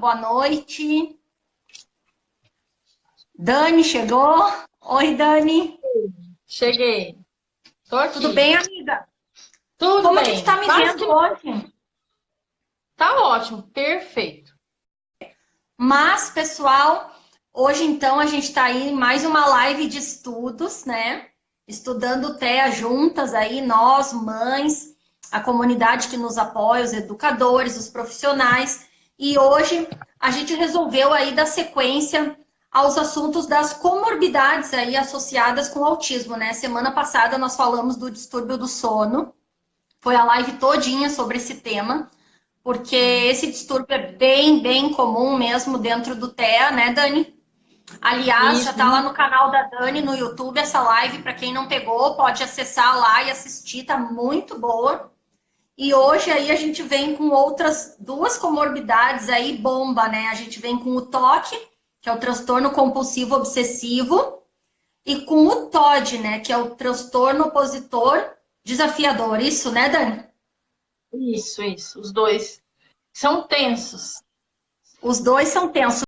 Boa noite. Dani chegou. Oi, Dani. Cheguei. Tô aqui. Tudo bem, amiga? Tudo Como bem. que tu tá me vendo hoje? Tá ótimo, perfeito. Mas, pessoal, hoje então a gente tá aí em mais uma live de estudos, né? Estudando TEA juntas aí, nós, mães, a comunidade que nos apoia, os educadores, os profissionais. E hoje a gente resolveu aí dar sequência aos assuntos das comorbidades aí associadas com o autismo, né? Semana passada nós falamos do distúrbio do sono. Foi a live todinha sobre esse tema, porque esse distúrbio é bem comum mesmo dentro do TEA, né, Dani? Aliás, já Isso. tá lá no canal da Dani no YouTube essa live, para quem não pegou, pode acessar lá e assistir, tá muito boa. E hoje aí a gente vem com outras duas comorbidades aí bomba, né? A gente vem com o TOC, que é o transtorno compulsivo obsessivo, e com o TOD, né, que é o transtorno opositor desafiador. Isso, né, Dani? Isso. Os dois são tensos. Os dois são tensos.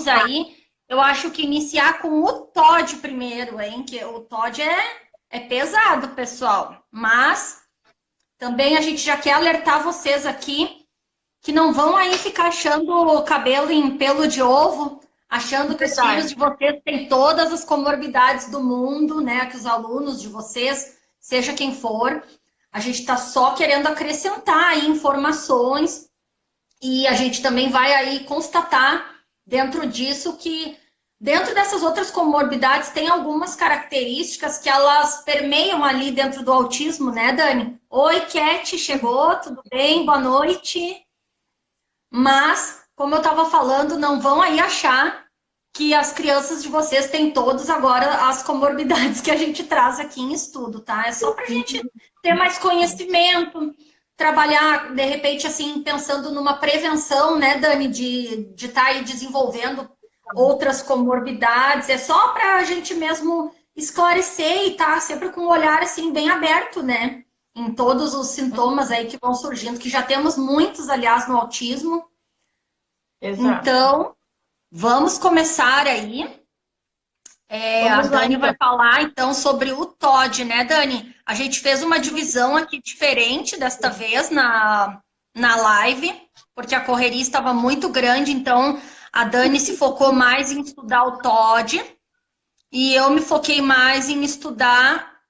Aí, eu acho que iniciar com o TOD primeiro, hein? Que o TOD é pesado, pessoal. Mas também a gente já quer alertar vocês aqui que não vão aí ficar achando o cabelo em pelo de ovo, achando que os filhos de vocês têm todas as comorbidades do mundo, né? Que os alunos de vocês, seja quem for, a gente está só querendo acrescentar aí informações e a gente também vai aí constatar dentro disso que dentro dessas outras comorbidades tem algumas características que elas permeiam ali dentro do autismo, né, Dani? Oi, Cat, chegou, tudo bem? Boa noite. Mas, como eu estava falando, não vão aí achar que as crianças de vocês têm todos agora as comorbidades que a gente traz aqui em estudo, tá? É só para a gente ter mais conhecimento, trabalhar, de repente, assim, pensando numa prevenção, né, Dani, de estar aí desenvolvendo outras comorbidades. É só para a gente mesmo esclarecer e tá sempre com um olhar, assim, bem aberto, né? Em todos os sintomas aí que vão surgindo, que já temos muitos, aliás, no autismo. Exato. Então, vamos começar aí. A Vamos lá, Dani então. vai falar, então, sobre o TOD, né, Dani? A gente fez uma divisão aqui diferente desta vez na live, porque a correria estava muito grande, então a Dani se focou mais em estudar o TOD e eu me foquei mais em estudar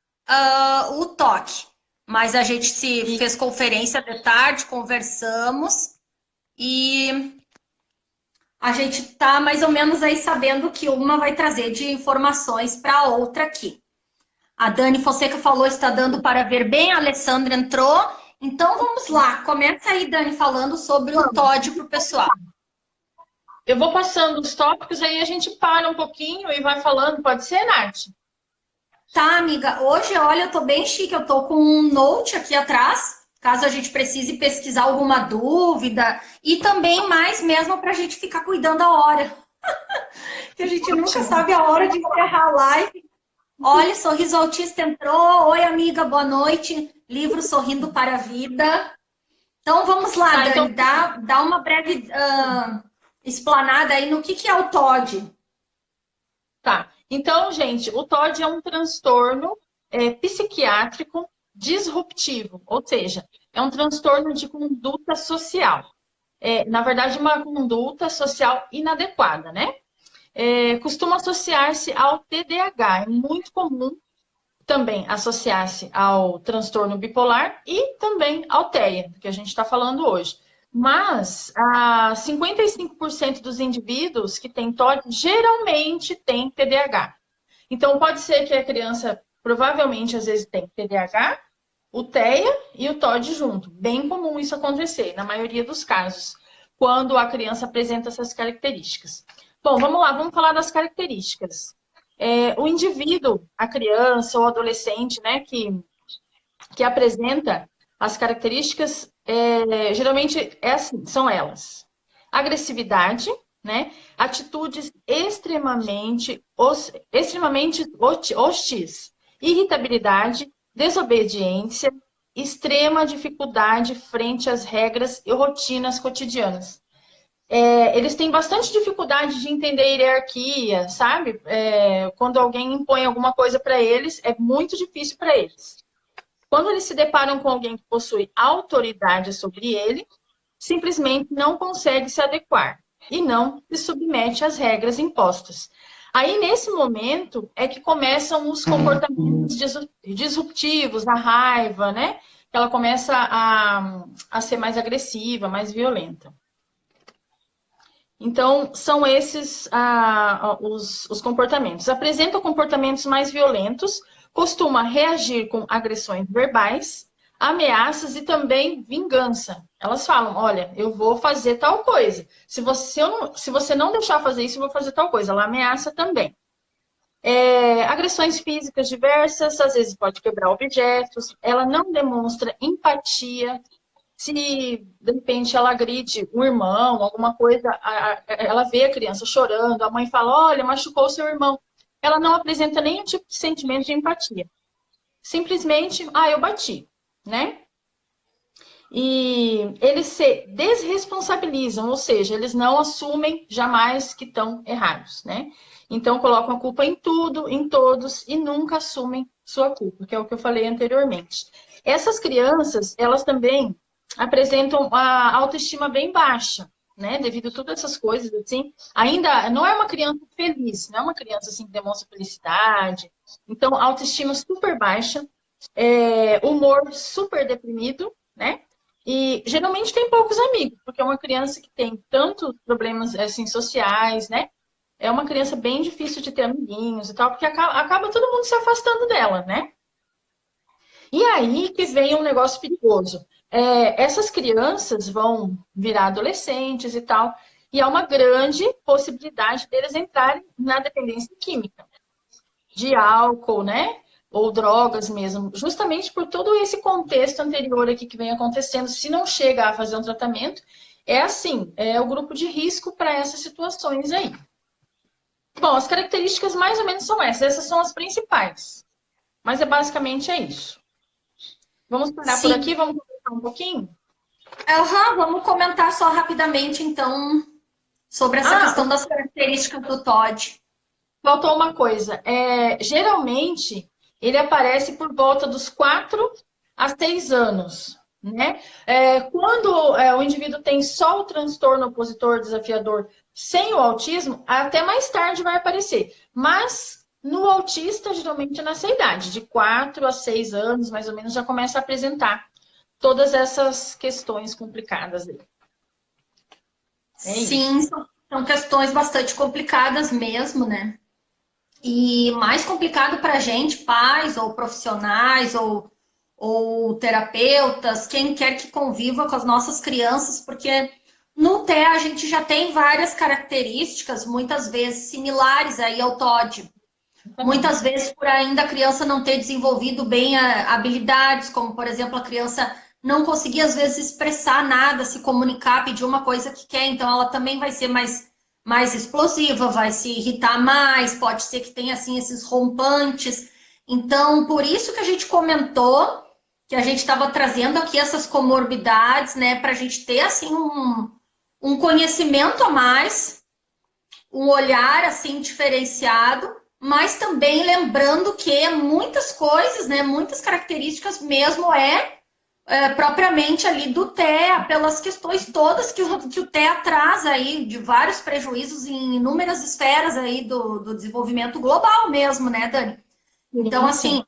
o TOC. Mas a gente se fez conferência de tarde, conversamos e a gente está mais ou menos aí sabendo que uma vai trazer de informações para a outra aqui. A Dani Fonseca falou, está dando para ver bem, a Alessandra entrou. Então vamos lá, começa aí, Dani, falando sobre o TOD para o pessoal. Eu vou passando os tópicos, aí a gente para um pouquinho e vai falando. Pode ser, Nath? Tá, amiga, hoje, olha, eu tô bem chique, eu tô com um note aqui atrás, caso a gente precise pesquisar alguma dúvida, e também mais mesmo para a gente ficar cuidando a hora. Que a gente nunca sabe a hora de encerrar a live. Olha, Sorriso Autista entrou. Oi, amiga, boa noite. Livro Sorrindo para a Vida. Então, vamos lá, Dani, dá uma breve explanada aí no que é o TOD. Tá. Então, gente, o TOD é um transtorno psiquiátrico disruptivo, ou seja, é um transtorno de conduta social. Na verdade, uma conduta social inadequada, né? Costuma associar-se ao TDAH. É muito comum também associar-se ao transtorno bipolar e também ao TEA, que a gente está falando hoje. Mas 55% dos indivíduos que têm TOD geralmente têm TDAH. Então, pode ser que a criança provavelmente às vezes tem TDAH, o TEA e o TOD junto. Bem comum isso acontecer, na maioria dos casos, quando a criança apresenta essas características. Bom, vamos lá, vamos falar das características. O indivíduo, a criança ou adolescente, né, que apresenta as características, geralmente assim, são elas. Agressividade, né? Atitudes extremamente hostis, irritabilidade, desobediência, extrema dificuldade frente às regras e rotinas cotidianas. Eles têm bastante dificuldade de entender a hierarquia, sabe? Quando alguém impõe alguma coisa para eles, é muito difícil para eles. Quando eles se deparam com alguém que possui autoridade sobre ele, simplesmente não consegue se adequar e não se submete às regras impostas. Aí, nesse momento, é que começam os comportamentos disruptivos, a raiva, né? Ela começa a ser mais agressiva, mais violenta. Então, são esses os comportamentos. Apresentam comportamentos mais violentos, costuma reagir com agressões verbais, ameaças e também vingança. Elas falam, olha, eu vou fazer tal coisa. Se você não deixar fazer isso, eu vou fazer tal coisa. Ela ameaça também. Agressões físicas diversas, às vezes pode quebrar objetos. Ela não demonstra empatia. Se, de repente, ela agride um irmão, alguma coisa, ela vê a criança chorando, a mãe fala, olha, machucou seu irmão. Ela não apresenta nenhum tipo de sentimento de empatia. Simplesmente, eu bati, né? E eles se desresponsabilizam, ou seja, eles não assumem jamais que estão errados, né? Então, colocam a culpa em tudo, em todos, e nunca assumem sua culpa, que é o que eu falei anteriormente. Essas crianças, elas também apresentam a autoestima bem baixa, né? Devido a todas essas coisas, assim. Ainda não é uma criança feliz, não é uma criança assim que demonstra felicidade. Então, autoestima super baixa, humor super deprimido, né? E geralmente tem poucos amigos, porque é uma criança que tem tantos problemas assim, sociais, né? É uma criança bem difícil de ter amiguinhos e tal, porque acaba todo mundo se afastando dela, né? E aí que vem um negócio perigoso. Essas crianças vão virar adolescentes e tal, e há uma grande possibilidade deles entrarem na dependência química, de álcool, né? Ou drogas mesmo, justamente por todo esse contexto anterior aqui que vem acontecendo. Se não chega a fazer um tratamento, é o grupo de risco para essas situações aí. Bom, as características mais ou menos são essas são as principais, mas basicamente é isso. Vamos parar por aqui, vamos conversar um pouquinho? Vamos comentar só rapidamente, então, sobre essa questão das características do TOD. Faltou uma coisa. Geralmente, ele aparece por volta dos 4 a 6 anos, né? Quando o indivíduo tem só o transtorno opositor desafiador sem o autismo, até mais tarde vai aparecer. Mas no autista, geralmente nessa idade, de 4 a 6 anos, mais ou menos, já começa a apresentar todas essas questões complicadas aí. Sim, são questões bastante complicadas mesmo, né? E mais complicado para a gente, pais ou profissionais ou terapeutas, quem quer que conviva com as nossas crianças, porque no TEA a gente já tem várias características, muitas vezes similares aí ao TOD. Muitas vezes por ainda a criança não ter desenvolvido bem habilidades, como por exemplo a criança não conseguir às vezes expressar nada, se comunicar, pedir uma coisa que quer, então ela também vai ser mais explosiva, vai se irritar mais, pode ser que tenha assim esses rompantes. Então, por isso que a gente comentou que a gente estava trazendo aqui essas comorbidades, né, para a gente ter assim um conhecimento a mais, um olhar assim diferenciado, mas também lembrando que muitas coisas, né, muitas características mesmo propriamente ali do TEA, pelas questões todas que o TEA traz aí, de vários prejuízos em inúmeras esferas aí do desenvolvimento global mesmo, né, Dani? Então, assim,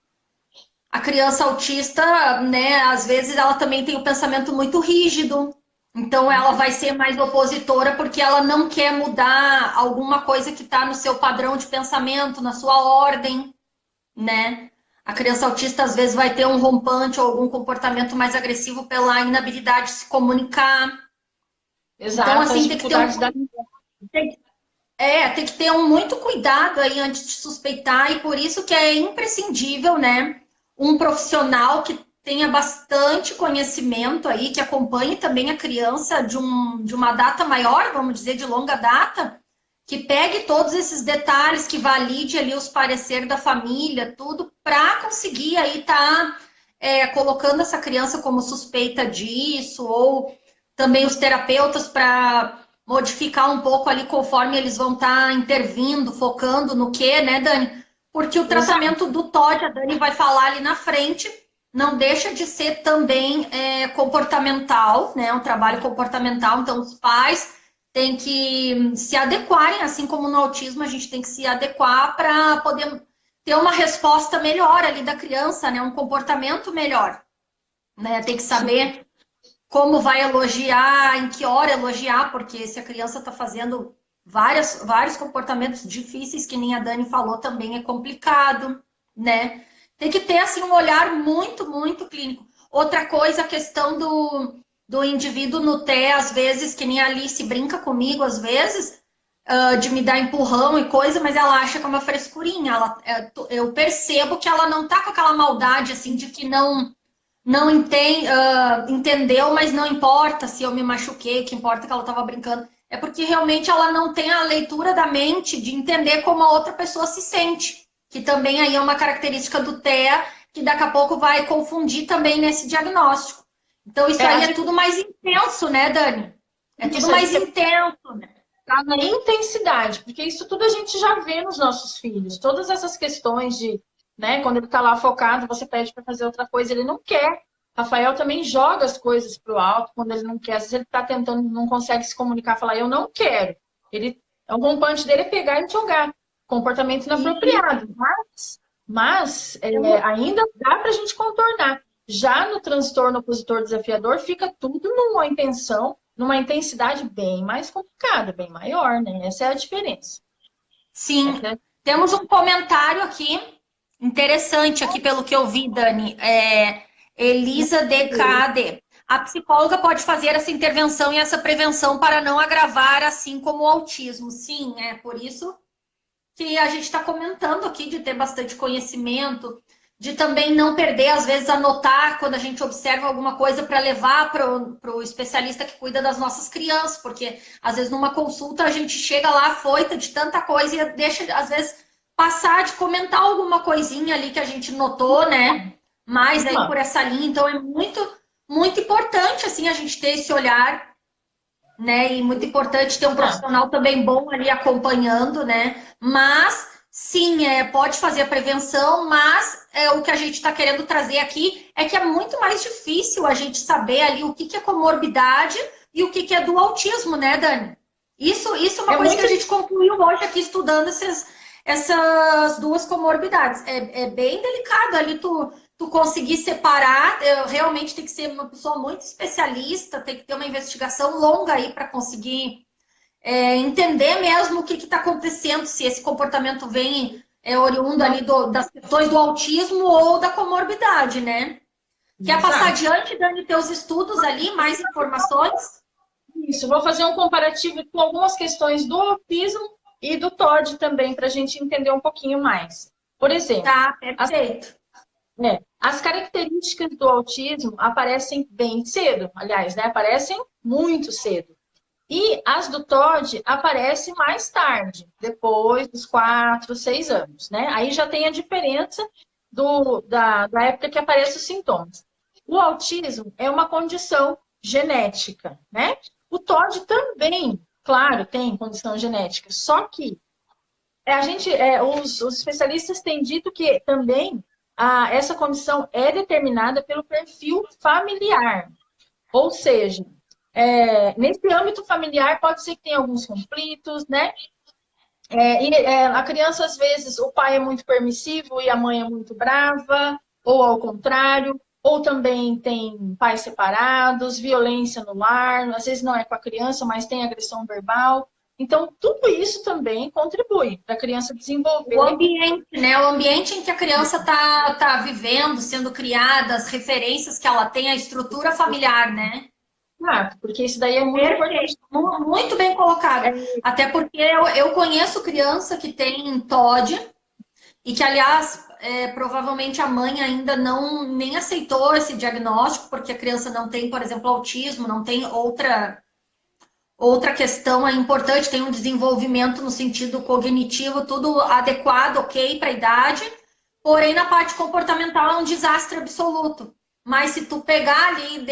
a criança autista, né, às vezes ela também tem o pensamento muito rígido, então ela vai ser mais opositora porque ela não quer mudar alguma coisa que está no seu padrão de pensamento, na sua ordem, né? A criança autista às vezes vai ter um rompante ou algum comportamento mais agressivo pela inabilidade de se comunicar. Exato, então, assim, tem que ter muito cuidado aí antes de suspeitar, e por isso que é imprescindível, né, um profissional que tenha bastante conhecimento aí, que acompanhe também a criança de uma data maior, vamos dizer, de longa data, que pegue todos esses detalhes, que valide ali os pareceres da família, tudo, para conseguir aí colocando essa criança como suspeita disso, ou também os terapeutas para modificar um pouco ali conforme eles vão estar intervindo, focando no que, né, Dani? Porque o tratamento do TOD, a Dani vai falar ali na frente, não deixa de ser também comportamental, né? Um trabalho comportamental, então os pais têm que se adequarem, assim como no autismo a gente tem que se adequar para poder ter uma resposta melhor ali da criança, né? Um comportamento melhor, né? Tem que saber como vai elogiar, em que hora elogiar, porque se a criança está fazendo vários comportamentos difíceis, que nem a Dani falou, também é complicado, né? Tem que ter, assim, um olhar muito, muito clínico. Outra coisa, a questão do indivíduo no TE, às vezes, que nem a Alice brinca comigo, às vezes, de me dar empurrão e coisa, mas ela acha que é uma frescurinha. Eu percebo que ela não tá com aquela maldade, assim, de que não entendeu, mas não importa se eu me machuquei, o que importa é que ela estava brincando. É porque realmente ela não tem a leitura da mente de entender como a outra pessoa se sente. Que também aí é uma característica do TEA, que daqui a pouco vai confundir também nesse diagnóstico. Então isso aí é tudo mais intenso, né, Dani? É tudo mais intenso, né? Tá na intensidade, porque isso tudo a gente já vê nos nossos filhos. Todas essas questões de, né, quando ele está lá focado, você pede para fazer outra coisa, ele não quer. Rafael também joga as coisas para o alto quando ele não quer. Às vezes ele está tentando, não consegue se comunicar, falar, eu não quero. O rompante dele é pegar e jogar. Comportamento inapropriado. Mas ainda dá para a gente contornar. Já no transtorno opositor desafiador, fica tudo numa intensidade bem mais complicada, bem maior, né? Essa é a diferença. Sim. Temos um comentário aqui, interessante aqui pelo que eu vi, Dani. Elisa DKD. A psicóloga pode fazer essa intervenção e essa prevenção para não agravar, assim como o autismo. Sim, é por isso que a gente está comentando aqui, de ter bastante conhecimento, de também não perder, às vezes, anotar quando a gente observa alguma coisa para levar para o especialista que cuida das nossas crianças, porque às vezes numa consulta a gente chega lá afoita de tanta coisa e deixa, às vezes, passar de comentar alguma coisinha ali que a gente notou, né? Mais aí por essa linha. Então é muito, muito importante, assim, a gente ter esse olhar, né? E muito importante ter um profissional também bom ali acompanhando, né? Mas, sim, pode fazer a prevenção, mas o que a gente está querendo trazer aqui é que é muito mais difícil a gente saber ali o que é comorbidade e o que é do autismo, né, Dani? Isso é uma coisa que a gente concluiu hoje aqui estudando essas duas comorbidades. É bem delicado ali tu conseguir separar, realmente tem que ser uma pessoa muito especialista, tem que ter uma investigação longa aí para conseguir entender mesmo o que está acontecendo, se esse comportamento vem oriundo ali das questões do autismo ou da comorbidade, né? Quer passar adiante, Dani, teus estudos ali, mais informações? Isso, vou fazer um comparativo com algumas questões do autismo e do TOD também, para a gente entender um pouquinho mais. Por exemplo, tá, perfeito. As características do autismo aparecem bem cedo, aliás, né? Aparecem muito cedo. E as do TOD aparecem mais tarde, depois dos 4, 6 anos, né? Aí já tem a diferença da época que aparecem os sintomas. O autismo é uma condição genética, né? O TOD também, claro, tem condição genética, só que os especialistas têm dito que também essa condição é determinada pelo perfil familiar. Ou seja, nesse âmbito familiar pode ser que tenha alguns conflitos, né? A criança, às vezes, o pai é muito permissivo e a mãe é muito brava, ou ao contrário, ou também tem pais separados, violência no lar, às vezes não é com a criança, mas tem agressão verbal. Então, tudo isso também contribui para a criança desenvolver. O ambiente, né? O ambiente em que a criança está vivendo, sendo criada, as referências que ela tem, a estrutura familiar, né? Porque isso daí é muito importante. Muito bem colocado. Até porque eu conheço criança que tem TOD e que, aliás, provavelmente a mãe ainda nem aceitou esse diagnóstico, porque a criança não tem, por exemplo, autismo, não tem outra questão importante, tem um desenvolvimento no sentido cognitivo, tudo adequado, ok, para a idade, porém na parte comportamental é um desastre absoluto. Mas se tu pegar ali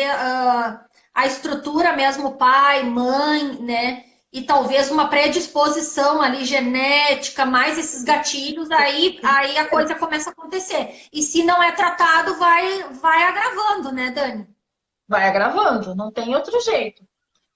a estrutura mesmo, pai, mãe, né, e talvez uma predisposição ali genética, mais esses gatilhos, aí a coisa começa a acontecer. E se não é tratado, vai agravando, né, Dani? Vai agravando, não tem outro jeito.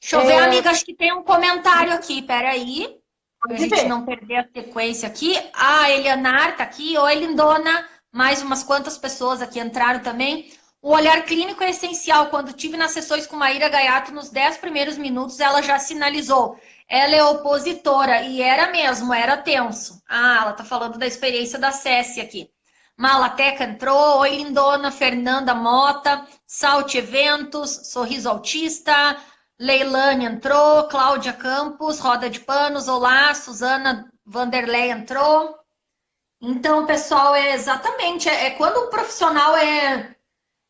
Deixa eu ver, amiga, acho que tem um comentário aqui, peraí, pra Pode gente ver. não perder a sequência aqui. A Elianar tá aqui, oi, lindona, mais umas quantas pessoas aqui entraram também. O olhar clínico é essencial. Quando tive nas sessões com Maíra Gaiato, nos 10 primeiros minutos, ela já sinalizou. Ela é opositora, e era mesmo, era tenso. Ah, ela tá falando da experiência da Cécia aqui. Malateca entrou, oi, lindona, Fernanda Mota, Salte Eventos, Sorriso Autista, Leilane entrou, Cláudia Campos, Roda de Panos, olá, Suzana Vanderlei entrou. Então, pessoal, exatamente, quando um profissional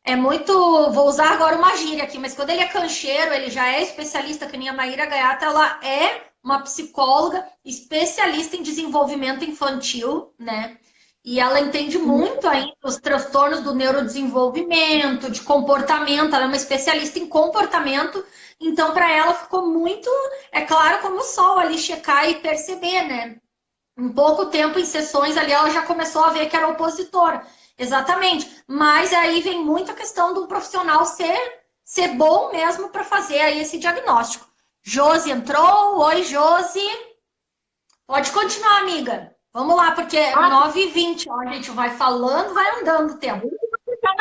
é muito, vou usar agora uma gíria aqui, mas quando ele é cancheiro, ele já é especialista, que nem a Maíra Gaiata, ela é uma psicóloga especialista em desenvolvimento infantil, né? E ela entende muito ainda os transtornos do neurodesenvolvimento, de comportamento, ela é uma especialista em comportamento, então para ela ficou muito, é claro, como o sol ali checar e perceber, né? Em pouco tempo, em sessões ali, ela já começou a ver que era opositora. Exatamente. Mas aí vem muita questão do profissional ser bom mesmo para fazer aí esse diagnóstico. Josi entrou. Oi, Josi. Pode continuar, amiga. Vamos lá, porque 9h20, ó, a gente vai falando, vai andando o tempo.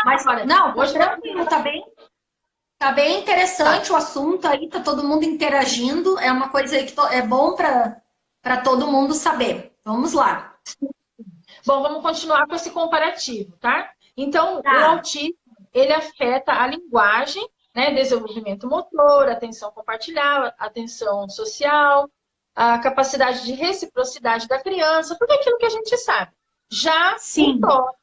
Mas, não, hoje tranquilo, tá bem interessante o assunto aí, tá todo mundo interagindo. É uma coisa aí que é bom para todo mundo saber. Vamos lá. Bom, vamos continuar com esse comparativo, tá? Então, o autismo, ele afeta a linguagem, né? Desenvolvimento motor, atenção compartilhada, atenção social, a capacidade de reciprocidade da criança, tudo aquilo que a gente sabe. Já o TOC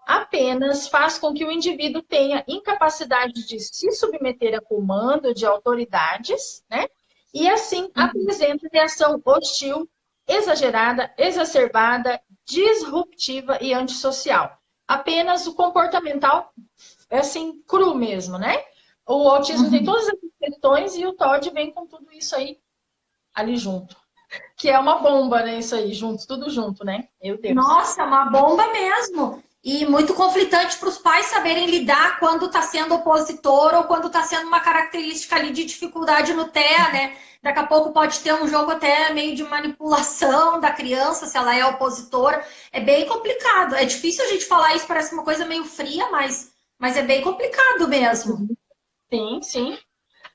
apenas faz com que o indivíduo tenha incapacidade de se submeter a comando de autoridades, né? E assim apresenta reação hostil, exagerada, exacerbada, disruptiva e antissocial. Apenas o comportamental é assim, cru mesmo, né? O autismo tem todas essas questões e o TOD vem com tudo isso aí ali junto. Que é uma bomba, né? Isso aí, junto, tudo junto, né? Meu Deus. Nossa, uma bomba mesmo. E muito conflitante para os pais saberem lidar quando está sendo opositor ou quando está sendo uma característica ali de dificuldade no TEA, né? Daqui a pouco pode ter um jogo até meio de manipulação da criança, se ela é opositora. É bem complicado. É difícil a gente falar isso, parece uma coisa meio fria, mas é bem complicado mesmo. Sim, sim.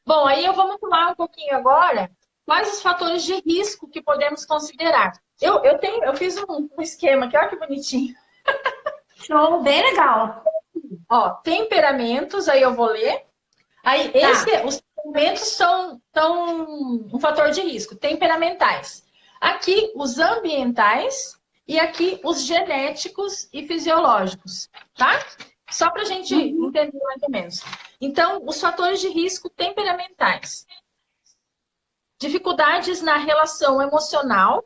Bom, aí vamos falar um pouquinho agora quais os fatores de risco que podemos considerar. Eu fiz um esquema aqui, olha que bonitinho. Show, bem legal. Ó, temperamentos, aí eu vou ler. Aí, os temperamentos são um fator de risco. Temperamentais. Aqui, os ambientais e aqui, os genéticos e fisiológicos, tá? Só para a gente entender mais ou menos. Então, os fatores de risco temperamentais. Dificuldades na relação emocional.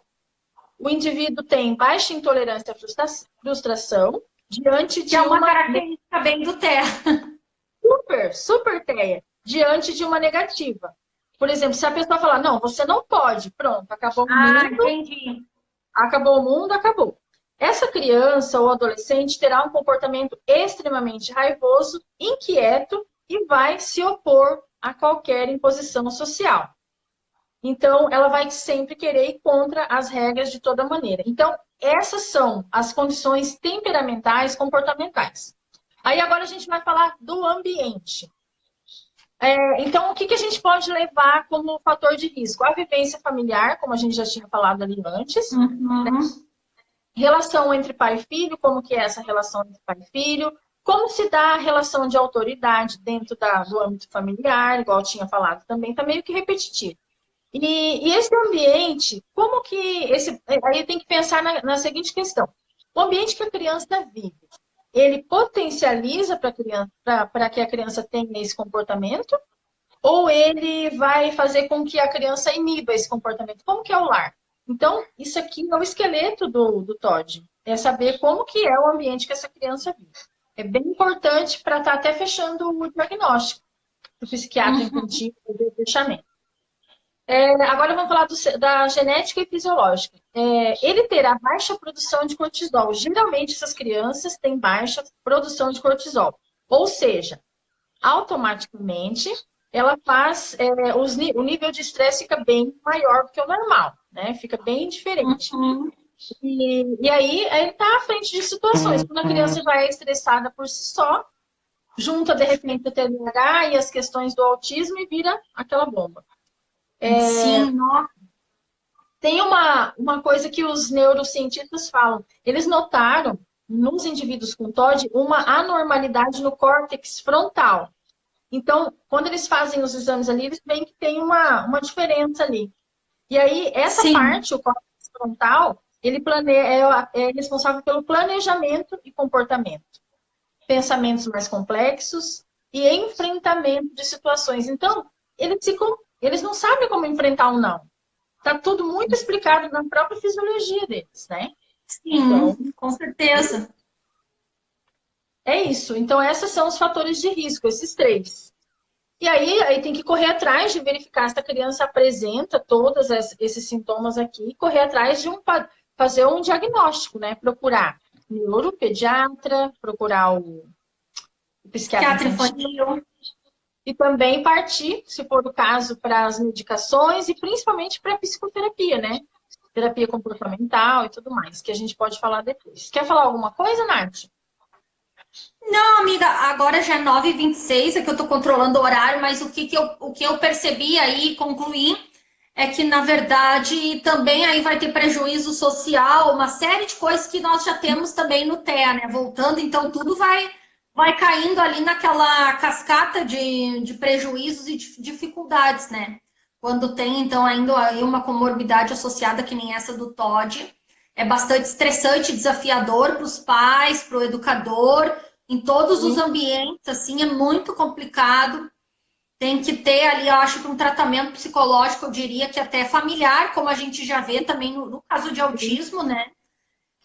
O indivíduo tem baixa intolerância à frustração diante de uma característica bem do TEA. Super TEA. Diante de uma negativa. Por exemplo, se a pessoa falar, não, você não pode, pronto, acabou o mundo. Entendi. Acabou o mundo, acabou. Essa criança ou adolescente terá um comportamento extremamente raivoso, inquieto e vai se opor a qualquer imposição social. Então, ela vai sempre querer ir contra as regras de toda maneira. Então, essas são as condições temperamentais, comportamentais. Aí, agora a gente vai falar do ambiente. Então, o que a gente pode levar como fator de risco? A vivência familiar, como a gente já tinha falado ali antes. Né? Relação entre pai e filho, como que é essa relação entre pai e filho. Como se dá a relação de autoridade dentro do âmbito familiar, igual eu tinha falado também, está meio que repetitivo. E esse ambiente, como que aí tem que pensar na seguinte questão. O ambiente que a criança vive, ele potencializa para que a criança tenha esse comportamento? Ou ele vai fazer com que a criança iniba esse comportamento? Como que é o lar? Então, isso aqui é o esqueleto do TOD. É saber como que é o ambiente que essa criança vive. É bem importante para estar até fechando o diagnóstico do psiquiatra infantil do fechamento. Agora vamos falar da genética e fisiológica. Ele terá baixa produção de cortisol. Geralmente essas crianças têm baixa produção de cortisol. Ou seja, automaticamente ela faz, o nível de estresse fica bem maior do que o normal, né? Fica bem diferente. E aí ele está à frente de situações. Quando a criança já é estressada por si só, junta de repente o TDAH e as questões do autismo e vira aquela bomba. Sim, nossa. Tem uma coisa que os neurocientistas falam. Eles notaram nos indivíduos com TOD uma anormalidade no córtex frontal. Então, quando eles fazem os exames ali, eles veem que tem uma diferença ali. E aí, essa parte, o córtex frontal, ele é responsável pelo planejamento e comportamento. Pensamentos mais complexos e enfrentamento de situações. Então, eles não sabem como enfrentar um não. Está tudo muito explicado na própria fisiologia deles, né? Sim, então, com certeza. É isso. Então, esses são os fatores de risco, esses 3. E aí tem que correr atrás de verificar se a criança apresenta todos esses sintomas aqui, correr atrás de fazer um diagnóstico, né? Procurar neuropediatra, procurar o psiquiatra infantil. E também partir, se for o caso, para as medicações e principalmente para a psicoterapia, né? Terapia comportamental e tudo mais, que a gente pode falar depois. Quer falar alguma coisa, Nath? Não, amiga, agora já é 9h26, é que eu estou controlando o horário, mas o que eu percebi aí e concluí é que, na verdade, também aí vai ter prejuízo social, uma série de coisas que nós já temos também no TEA, né? Voltando, então tudo vai caindo ali naquela cascata de prejuízos e de dificuldades, né? Quando tem, então, ainda aí uma comorbidade associada que nem essa do TOD, é bastante estressante, desafiador para os pais, para o educador, em todos os ambientes, assim, é muito complicado. Tem que ter ali, eu acho que um tratamento psicológico, eu diria que até familiar, como a gente já vê também no caso de autismo, né?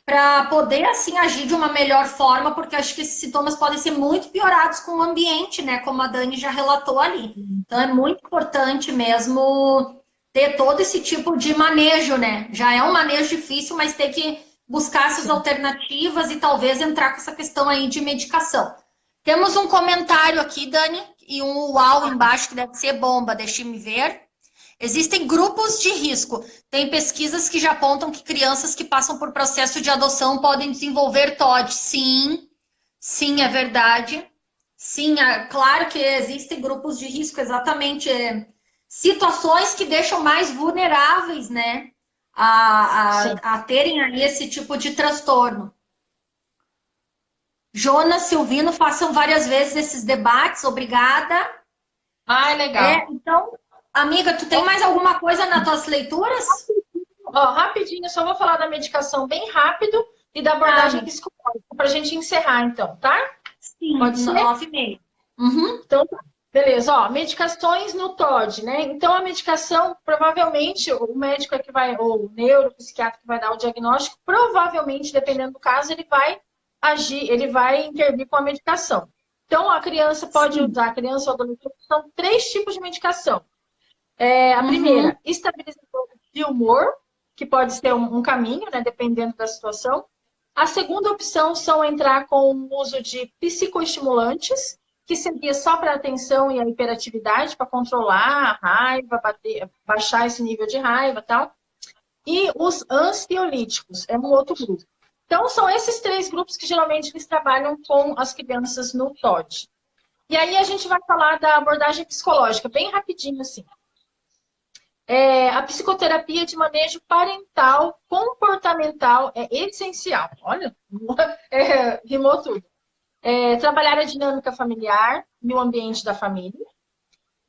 Para poder, assim, agir de uma melhor forma, porque acho que esses sintomas podem ser muito piorados com o ambiente, né? Como a Dani já relatou ali. Então, é muito importante mesmo ter todo esse tipo de manejo, né? Já é um manejo difícil, mas ter que buscar essas alternativas e talvez entrar com essa questão aí de medicação. Temos um comentário aqui, Dani, e um uau embaixo, que deve ser bomba, deixe-me ver. Existem grupos de risco. Tem pesquisas que já apontam que crianças que passam por processo de adoção podem desenvolver TOD. Sim, sim, é verdade. Sim, claro que existem grupos de risco, exatamente. Situações que deixam mais vulneráveis, né, a terem aí esse tipo de transtorno. Jonas, Silvino, façam várias vezes esses debates, obrigada. Ah, legal. Então, amiga, tu tem mais alguma coisa nas tuas leituras? Rapidinho, só vou falar da medicação bem rápido e da abordagem psicológica, para a gente encerrar, então, tá? Sim, pode ser? 9h30. Então, tá. Beleza, medicações no TOD, né? Então, a medicação, provavelmente, o médico que vai, ou o neuropsiquiatra que vai dar o diagnóstico, provavelmente, dependendo do caso, ele vai agir, ele vai intervir com a medicação. Então, a criança pode usar, a criança ou adolescente, são 3 tipos de medicação. A primeira, estabilizador de humor, que pode ser um caminho, né, dependendo da situação. A segunda opção são entrar com o uso de psicoestimulantes, que seria só para a atenção e a hiperatividade, para controlar a raiva, baixar esse nível de raiva e tal. E os ansiolíticos, é um outro grupo. Então, são esses 3 grupos que geralmente eles trabalham com as crianças no TOD. E aí a gente vai falar da abordagem psicológica, bem rapidinho assim. A psicoterapia de manejo parental comportamental é essencial. Olha, rimou tudo. Trabalhar a dinâmica familiar e o ambiente da família,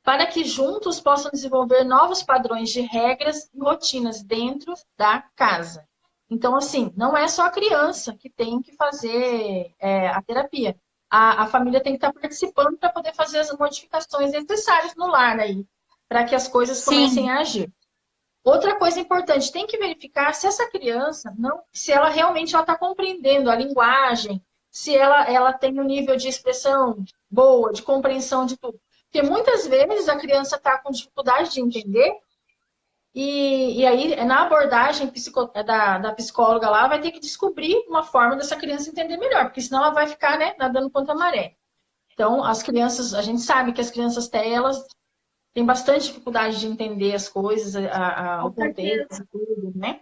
para que juntos possam desenvolver novos padrões de regras e rotinas dentro da casa. Então, assim, não é só a criança que tem que fazer a terapia. A família tem que estar participando para poder fazer as modificações necessárias no lar aí, para que as coisas comecem Sim. a agir. Outra coisa importante, tem que verificar se essa criança não, se ela realmente está compreendendo a linguagem, se ela tem um nível de expressão boa, de compreensão de tudo. Porque muitas vezes a criança está com dificuldade de entender e aí, na abordagem da psicóloga lá, vai ter que descobrir uma forma dessa criança entender melhor, porque senão ela vai ficar, né, nadando contra a maré. Então, as crianças, a gente sabe que as crianças elas têm bastante dificuldade de entender as coisas, o Com contexto, certeza. tudo, né?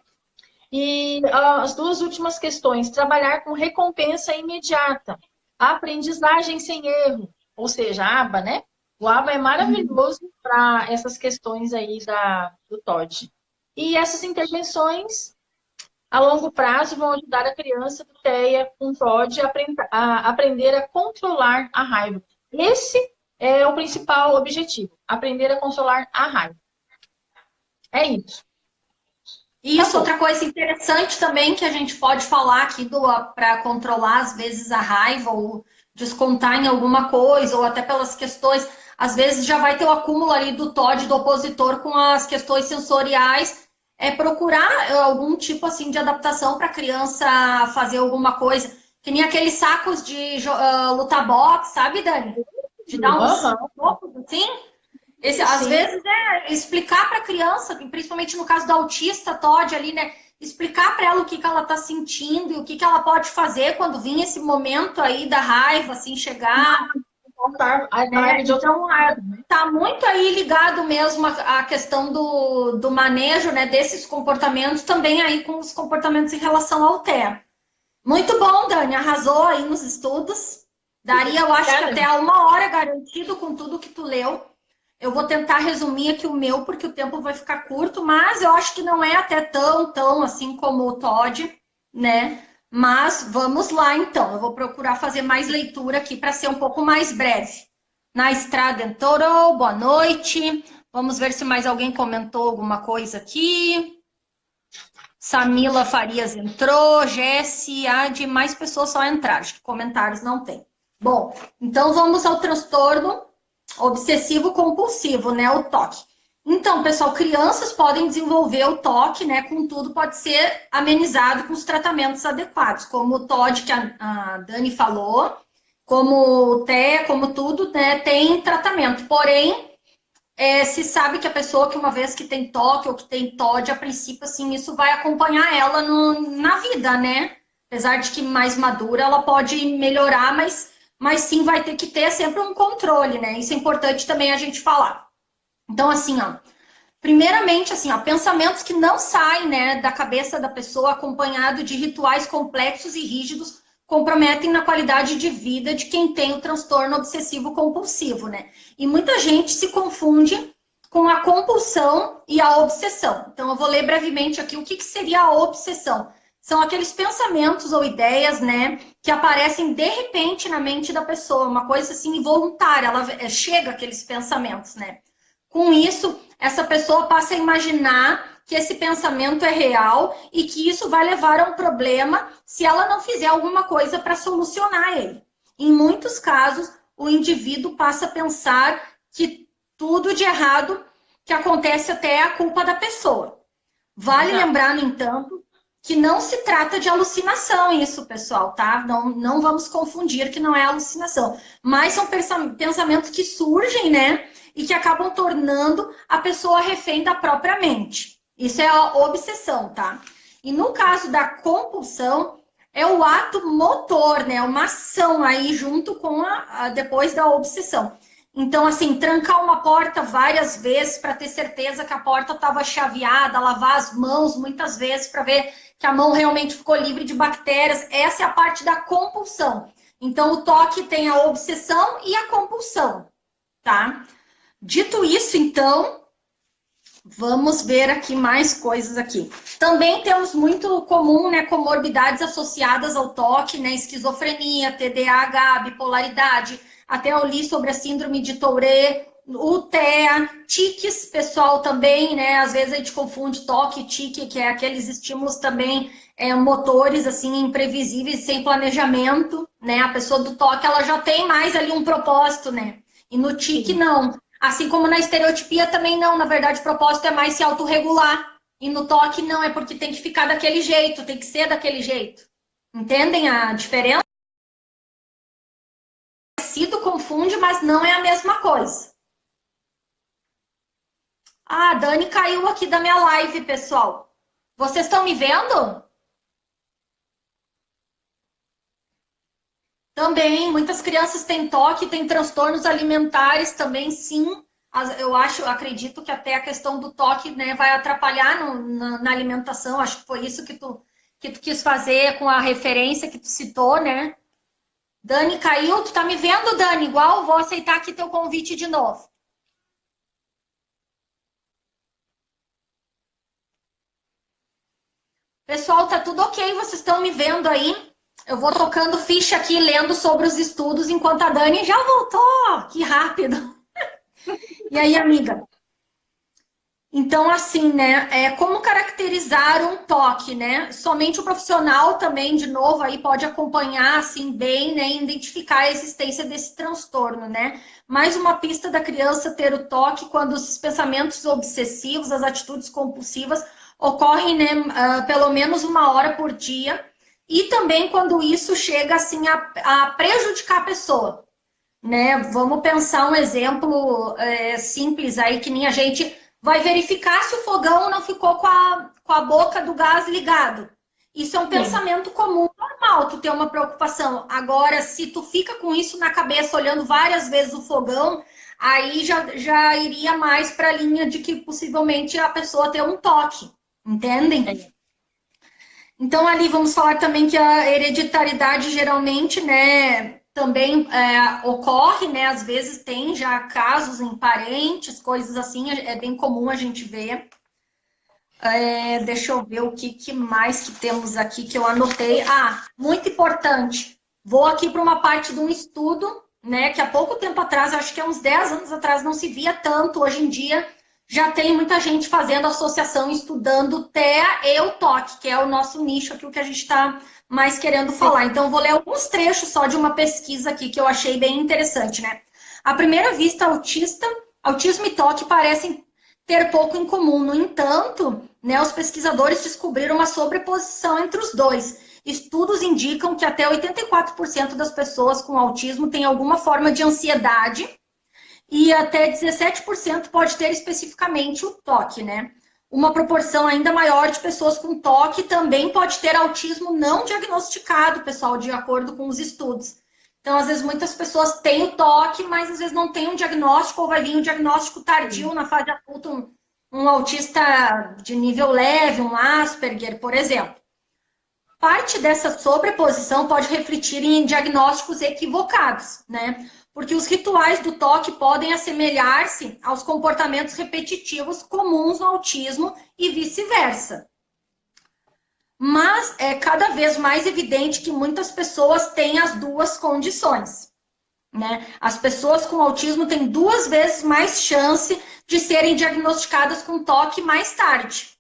E as duas últimas questões, trabalhar com recompensa imediata, aprendizagem sem erro, ou seja, a aba, né? O aba é maravilhoso para essas questões aí do TOD. E essas intervenções a longo prazo vão ajudar a criança do TEA com TOD a aprender a controlar a raiva. Esse é o principal objetivo, aprender a controlar a raiva. É isso. Isso, Acabou. outra coisa interessante também que a gente pode falar aqui para controlar, às vezes, a raiva ou descontar em alguma coisa, ou até pelas questões, às vezes já vai ter o acúmulo ali do TOD do opositor com as questões sensoriais, é procurar algum tipo assim de adaptação para a criança fazer alguma coisa, que nem aqueles sacos de luta boxe, sabe, Dani? De dar uns Uhum. socos assim. Às Sim. vezes, explicar para a criança, principalmente no caso do autista, Todd ali, né? Explicar para ela o que, que ela está sentindo e o que, que ela pode fazer quando vir esse momento aí da raiva, assim, chegar. A Né? raiva de outra Então, forma, né? tá muito aí ligado mesmo a questão do manejo, né, desses comportamentos, também aí com os comportamentos em relação ao TEA. Muito bom, Dani, arrasou aí nos estudos. Daria, eu acho que Obrigada. até 1 hora garantido com tudo que tu leu. Eu vou tentar resumir aqui o meu, porque o tempo vai ficar curto, mas eu acho que não é até tão assim como o Todd, né? Mas vamos lá então. Eu vou procurar fazer mais leitura aqui para ser um pouco mais breve. Na estrada em Toro, boa noite. Vamos ver se mais alguém comentou alguma coisa aqui. Samila Farias entrou, Jesse, Adi, mais pessoas só entraram. Acho que comentários não tem. Bom, então vamos ao transtorno obsessivo compulsivo, né, o TOC. Então, pessoal, crianças podem desenvolver o TOC, né, contudo pode ser amenizado com os tratamentos adequados, como o TOD que a Dani falou, como o TEA, como tudo, né, tem tratamento. Porém, se sabe que a pessoa que uma vez que tem TOC ou que tem TOD, a princípio, assim, isso vai acompanhar ela na vida, né? Apesar de que mais madura, ela pode melhorar, mas sim vai ter que ter sempre um controle, né? Isso é importante também a gente falar. Então, assim, ó, primeiramente, assim, ó, pensamentos que não saem, né, da cabeça da pessoa, acompanhado de rituais complexos e rígidos, comprometem na qualidade de vida de quem tem o transtorno obsessivo compulsivo, né? E muita gente se confunde com a compulsão e a obsessão. Então, eu vou ler brevemente aqui o que seria a obsessão. São aqueles pensamentos ou ideias, né, que aparecem de repente na mente da pessoa, uma coisa assim involuntária, ela chega aqueles pensamentos, né? Com isso, essa pessoa passa a imaginar que esse pensamento é real e que isso vai levar a um problema se ela não fizer alguma coisa para solucionar ele. Em muitos casos, o indivíduo passa a pensar que tudo de errado que acontece até é a culpa da pessoa. Vale Exato. lembrar, no entanto, que não se trata de alucinação isso, pessoal, tá? Não vamos confundir que não é alucinação. Mas são pensamentos que surgem, né? E que acabam tornando a pessoa refém da própria mente. Isso é a obsessão, tá? E no caso da compulsão, é o ato motor, né? Uma ação aí junto com depois da obsessão. Então, assim, trancar uma porta várias vezes para ter certeza que a porta estava chaveada, lavar as mãos muitas vezes para ver que a mão realmente ficou livre de bactérias. Essa é a parte da compulsão. Então, o TOC tem a obsessão e a compulsão, tá? Dito isso, então, vamos ver aqui mais coisas aqui. Também temos muito comum, né, comorbidades associadas ao TOC, né, esquizofrenia, TDAH, bipolaridade. Até eu li sobre a síndrome de Tourette, o TEA, tiques, pessoal, também, né, às vezes a gente confunde TOC e tique, que é aqueles estímulos também motores assim imprevisíveis, sem planejamento, né? A pessoa do toque, ela já tem mais ali um propósito, né? E no tique, não. Assim como na estereotipia também não. Na verdade, o propósito é mais se autorregular. E no toque, não. É porque tem que ficar daquele jeito, tem que ser daquele jeito. Entendem a diferença? Sido confunde, mas não é a mesma coisa. Ah, a Dani caiu aqui da minha live, pessoal. Vocês estão me vendo? Também, muitas crianças têm toque, têm transtornos alimentares também, sim. Eu acredito que até a questão do toque, né, vai atrapalhar na alimentação. Acho que foi isso que tu quis fazer com a referência que tu citou, né? Dani caiu, tu tá me vendo, Dani? Igual, vou aceitar aqui teu convite de novo. Pessoal, tá tudo ok? Vocês estão me vendo aí? Eu vou tocando ficha aqui, lendo sobre os estudos, enquanto a Dani já voltou. Que rápido. E aí, amiga? Então, assim, né? Como caracterizar um toque, né? Somente o profissional também, de novo, aí pode acompanhar, assim, bem, né? Identificar a existência desse transtorno, né? Mais uma pista da criança ter o toque quando os pensamentos obsessivos, as atitudes compulsivas ocorrem, né? Pelo menos 1 hora por dia. E também quando isso chega, assim, a prejudicar a pessoa, né? Vamos pensar um exemplo simples aí, que nem a gente vai verificar se o fogão não ficou com a boca do gás ligado. Isso é um pensamento comum, normal, tu ter uma preocupação. Agora, se tu fica com isso na cabeça, olhando várias vezes o fogão, aí já iria mais para a linha de que possivelmente a pessoa tem um toque, entendem? Então, ali vamos falar também que a hereditariedade geralmente, né, também ocorre, né, às vezes tem já casos em parentes, coisas assim, é bem comum a gente ver. Deixa eu ver o que mais que temos aqui que eu anotei. Ah, muito importante, vou aqui para uma parte de um estudo, né, que há pouco tempo atrás, acho que há uns 10 anos atrás, não se via tanto, hoje em dia já tem muita gente fazendo associação, estudando TEA e o toque, que é o nosso nicho aqui, o que a gente está mais querendo falar. Então, eu vou ler alguns trechos só de uma pesquisa aqui que eu achei bem interessante, né? À primeira vista, autismo e toque parecem ter pouco em comum. No entanto, né, os pesquisadores descobriram uma sobreposição entre os dois. Estudos indicam que até 84% das pessoas com autismo têm alguma forma de ansiedade, e até 17% pode ter especificamente o toque, né? Uma proporção ainda maior de pessoas com toque também pode ter autismo não diagnosticado, pessoal, de acordo com os estudos. Então, às vezes, muitas pessoas têm o toque, mas às vezes não tem um diagnóstico, ou vai vir um diagnóstico tardio na fase adulta, um autista de nível leve, um Asperger, por exemplo. Parte dessa sobreposição pode refletir em diagnósticos equivocados, né? Porque os rituais do toque podem assemelhar-se aos comportamentos repetitivos comuns no autismo e vice-versa. Mas é cada vez mais evidente que muitas pessoas têm as duas condições, né? As pessoas com autismo têm 2 vezes mais chance de serem diagnosticadas com toque mais tarde.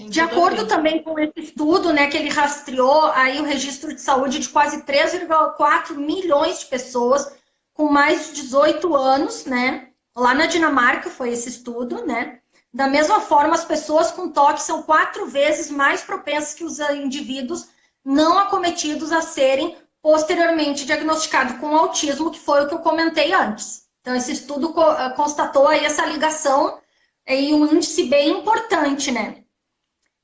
De acordo também com esse estudo, né, que ele rastreou aí o registro de saúde de quase 3,4 milhões de pessoas com mais de 18 anos, né? Lá na Dinamarca foi esse estudo, né? Da mesma forma, as pessoas com toque são 4 vezes mais propensas que os indivíduos não acometidos a serem posteriormente diagnosticados com autismo, que foi o que eu comentei antes. Então, esse estudo constatou aí essa ligação e um índice bem importante, né?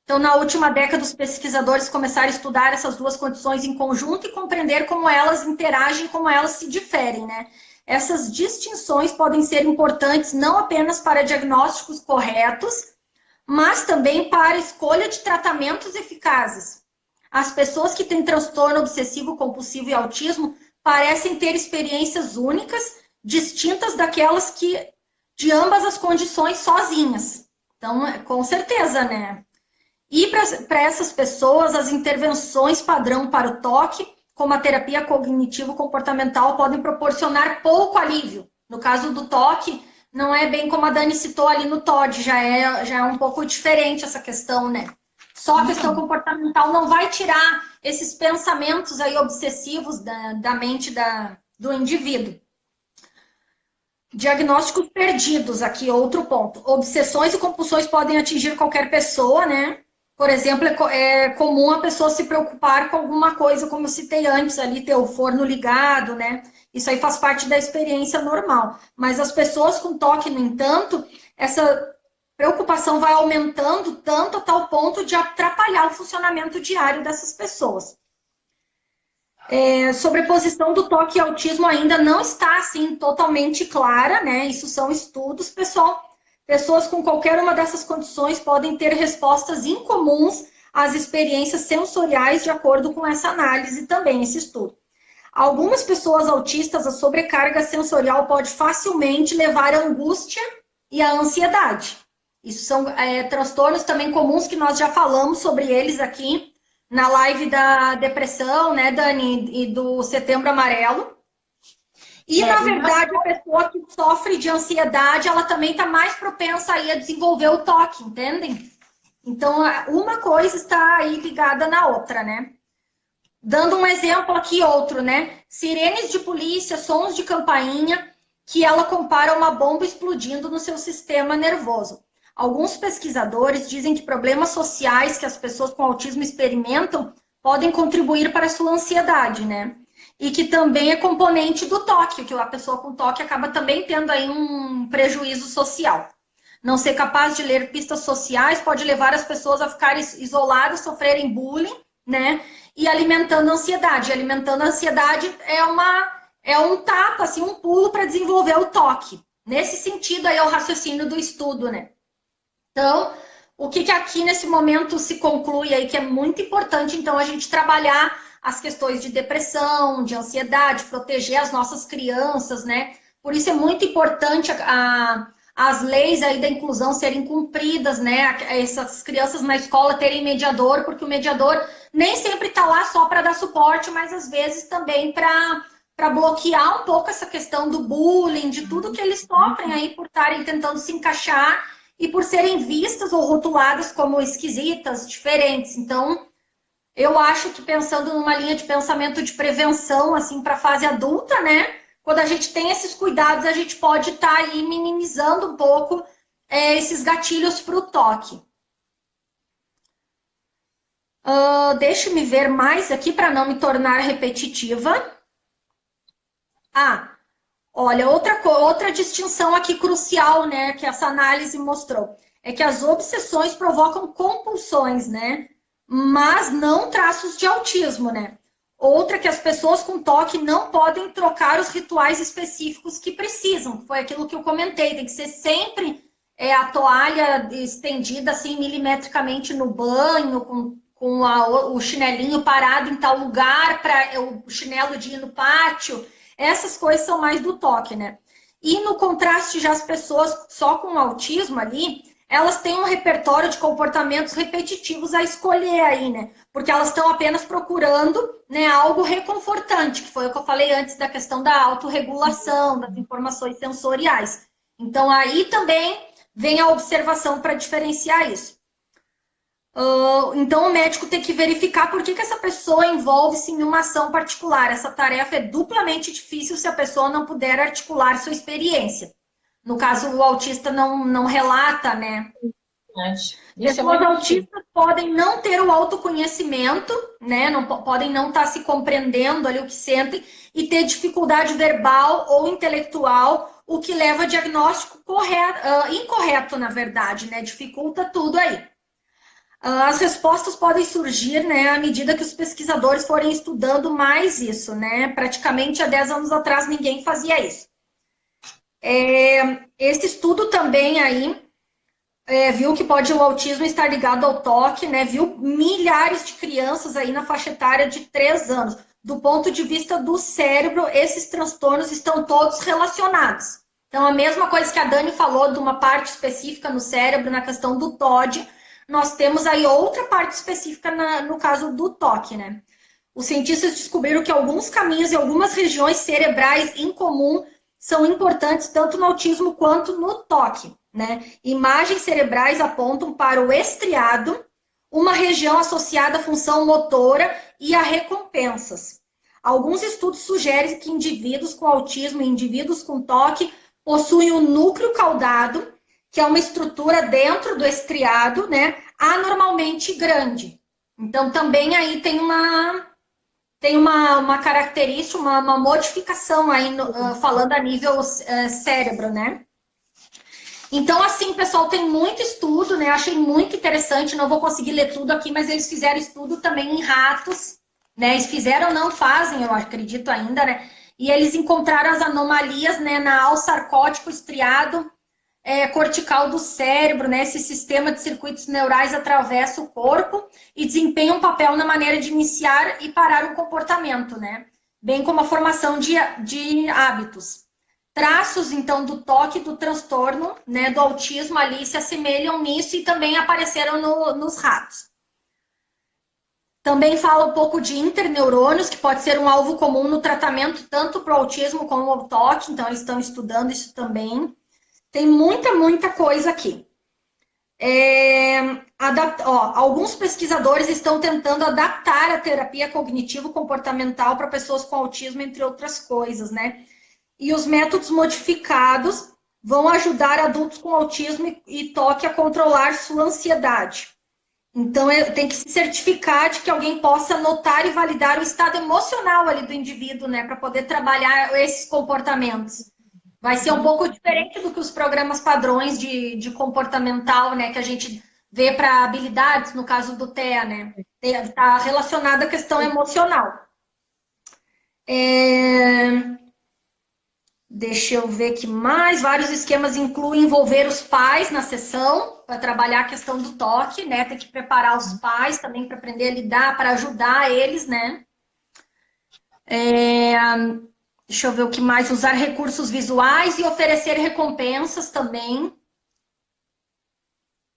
Então, na última década, os pesquisadores começaram a estudar essas duas condições em conjunto e compreender como elas interagem, como elas se diferem, né? Essas distinções podem ser importantes não apenas para diagnósticos corretos, mas também para a escolha de tratamentos eficazes. As pessoas que têm transtorno obsessivo compulsivo e autismo parecem ter experiências únicas, distintas daquelas que de ambas as condições sozinhas. Então, com certeza, né? E para essas pessoas, as intervenções padrão para o toque, como a terapia cognitivo-comportamental, podem proporcionar pouco alívio. No caso do toque, não é bem como a Dani citou ali no TOD, já é um pouco diferente essa questão, né? Só a questão comportamental não vai tirar esses pensamentos aí obsessivos da mente do indivíduo. Diagnósticos perdidos, aqui outro ponto. Obsessões e compulsões podem atingir qualquer pessoa, né? Por exemplo, é comum a pessoa se preocupar com alguma coisa, como eu citei antes, ali ter o forno ligado, né? Isso aí faz parte da experiência normal. Mas as pessoas com toque, no entanto, essa preocupação vai aumentando tanto a tal ponto de atrapalhar o funcionamento diário dessas pessoas. Sobreposição do toque e autismo ainda não está, assim, totalmente clara, né? Isso são estudos, pessoal. Pessoas com qualquer uma dessas condições podem ter respostas incomuns às experiências sensoriais de acordo com essa análise também, esse estudo. Algumas pessoas autistas, a sobrecarga sensorial pode facilmente levar à angústia e à ansiedade. Isso são transtornos também comuns que nós já falamos sobre eles aqui na live da depressão, né, Dani, e do Setembro Amarelo. E, na verdade, a pessoa que sofre de ansiedade, ela também está mais propensa aí a desenvolver o toque, entendem? Então, uma coisa está aí ligada na outra, né? Dando um exemplo aqui, outro, né? Sirenes de polícia, sons de campainha, que ela compara a uma bomba explodindo no seu sistema nervoso. Alguns pesquisadores dizem que problemas sociais que as pessoas com autismo experimentam podem contribuir para a sua ansiedade, né? E que também é componente do toque, que a pessoa com toque acaba também tendo aí um prejuízo social. Não ser capaz de ler pistas sociais pode levar as pessoas a ficarem isoladas, sofrerem bullying, né? E alimentando a ansiedade. E alimentando a ansiedade é um tapa, assim, um pulo para desenvolver o toque. Nesse sentido aí é o raciocínio do estudo, né? Então, o que aqui nesse momento se conclui aí, que é muito importante, então, a gente trabalhar as questões de depressão, de ansiedade, proteger as nossas crianças, né? Por isso é muito importante as leis aí da inclusão serem cumpridas, né? Essas crianças na escola terem mediador, porque o mediador nem sempre está lá só para dar suporte, mas às vezes também para bloquear um pouco essa questão do bullying, de tudo que eles sofrem aí por estarem tentando se encaixar e por serem vistas ou rotuladas como esquisitas, diferentes. Então, eu acho que pensando numa linha de pensamento de prevenção, assim, para a fase adulta, né? Quando a gente tem esses cuidados, a gente pode estar aí minimizando um pouco esses gatilhos para o toque. Deixa-me ver mais aqui para não me tornar repetitiva. Olha, outra distinção aqui crucial, né, que essa análise mostrou, é que as obsessões provocam compulsões, né, mas não traços de autismo, né. Outra que as pessoas com toque não podem trocar os rituais específicos que precisam, foi aquilo que eu comentei, tem que ser sempre a toalha estendida assim milimetricamente no banho, com o chinelinho parado em tal lugar, para o chinelo de ir no pátio. Essas coisas são mais do toque, né? E no contraste, já as pessoas só com autismo ali, elas têm um repertório de comportamentos repetitivos a escolher aí, né? Porque elas estão apenas procurando, né, algo reconfortante, que foi o que eu falei antes da questão da autorregulação, das informações sensoriais. Então, aí também vem a observação para diferenciar isso. Então, o médico tem que verificar por que essa pessoa envolve-se em uma ação particular. Essa tarefa é duplamente difícil se a pessoa não puder articular sua experiência. No caso, o autista não relata, né? Pessoas autistas podem não ter o autoconhecimento, né? Podem não estar se compreendendo ali o que sentem e ter dificuldade verbal ou intelectual, o que leva a diagnóstico incorreto, na verdade, né? Dificulta tudo aí. As respostas podem surgir, né, à medida que os pesquisadores forem estudando mais isso, né? Praticamente há 10 anos atrás ninguém fazia isso. Esse estudo também aí viu que o autismo estar ligado ao toque, né? Viu milhares de crianças aí na faixa etária de 3 anos. Do ponto de vista do cérebro, esses transtornos estão todos relacionados. Então, a mesma coisa que a Dani falou de uma parte específica no cérebro, na questão do TOD, nós temos aí outra parte específica no caso do toque, né? Os cientistas descobriram que alguns caminhos e algumas regiões cerebrais em comum são importantes tanto no autismo quanto no toque, né? Imagens cerebrais apontam para o estriado, uma região associada à função motora e a recompensas. Alguns estudos sugerem que indivíduos com autismo e indivíduos com toque possuem um núcleo caudado, que é uma estrutura dentro do estriado, né, anormalmente grande. Então, também aí tem uma característica, uma modificação aí, falando a nível cérebro, né? Então, assim, pessoal, tem muito estudo, né? Achei muito interessante, não vou conseguir ler tudo aqui, mas eles fizeram estudo também em ratos, né? Eles fizeram, não fazem, eu acredito ainda, né? E eles encontraram as anomalias, né, na alça sarcótico estriado cortical do cérebro, né? Esse sistema de circuitos neurais atravessa o corpo e desempenha um papel na maneira de iniciar e parar o comportamento, né? Bem como a formação de hábitos. Traços, então, do toque, do transtorno, né, do autismo ali se assemelham nisso e também apareceram nos ratos. Também fala um pouco de interneurônios, que pode ser um alvo comum no tratamento tanto para o autismo como o toque, então eles estão estudando isso também. Tem muita coisa aqui. Alguns pesquisadores estão tentando adaptar a terapia cognitivo-comportamental para pessoas com autismo, entre outras coisas, né? E os métodos modificados vão ajudar adultos com autismo e toque a controlar sua ansiedade. Então, tem que se certificar de que alguém possa notar e validar o estado emocional ali do indivíduo, né? Para poder trabalhar esses comportamentos. Vai ser um pouco diferente do que os programas padrões de comportamental, né? Que a gente vê para habilidades, no caso do TEA, né? Está relacionado à questão emocional. Deixa eu ver que mais. Vários esquemas incluem envolver os pais na sessão, para trabalhar a questão do toque, né? Tem que preparar os pais também para aprender a lidar, para ajudar eles, né? Deixa eu ver o que mais. Usar recursos visuais e oferecer recompensas também.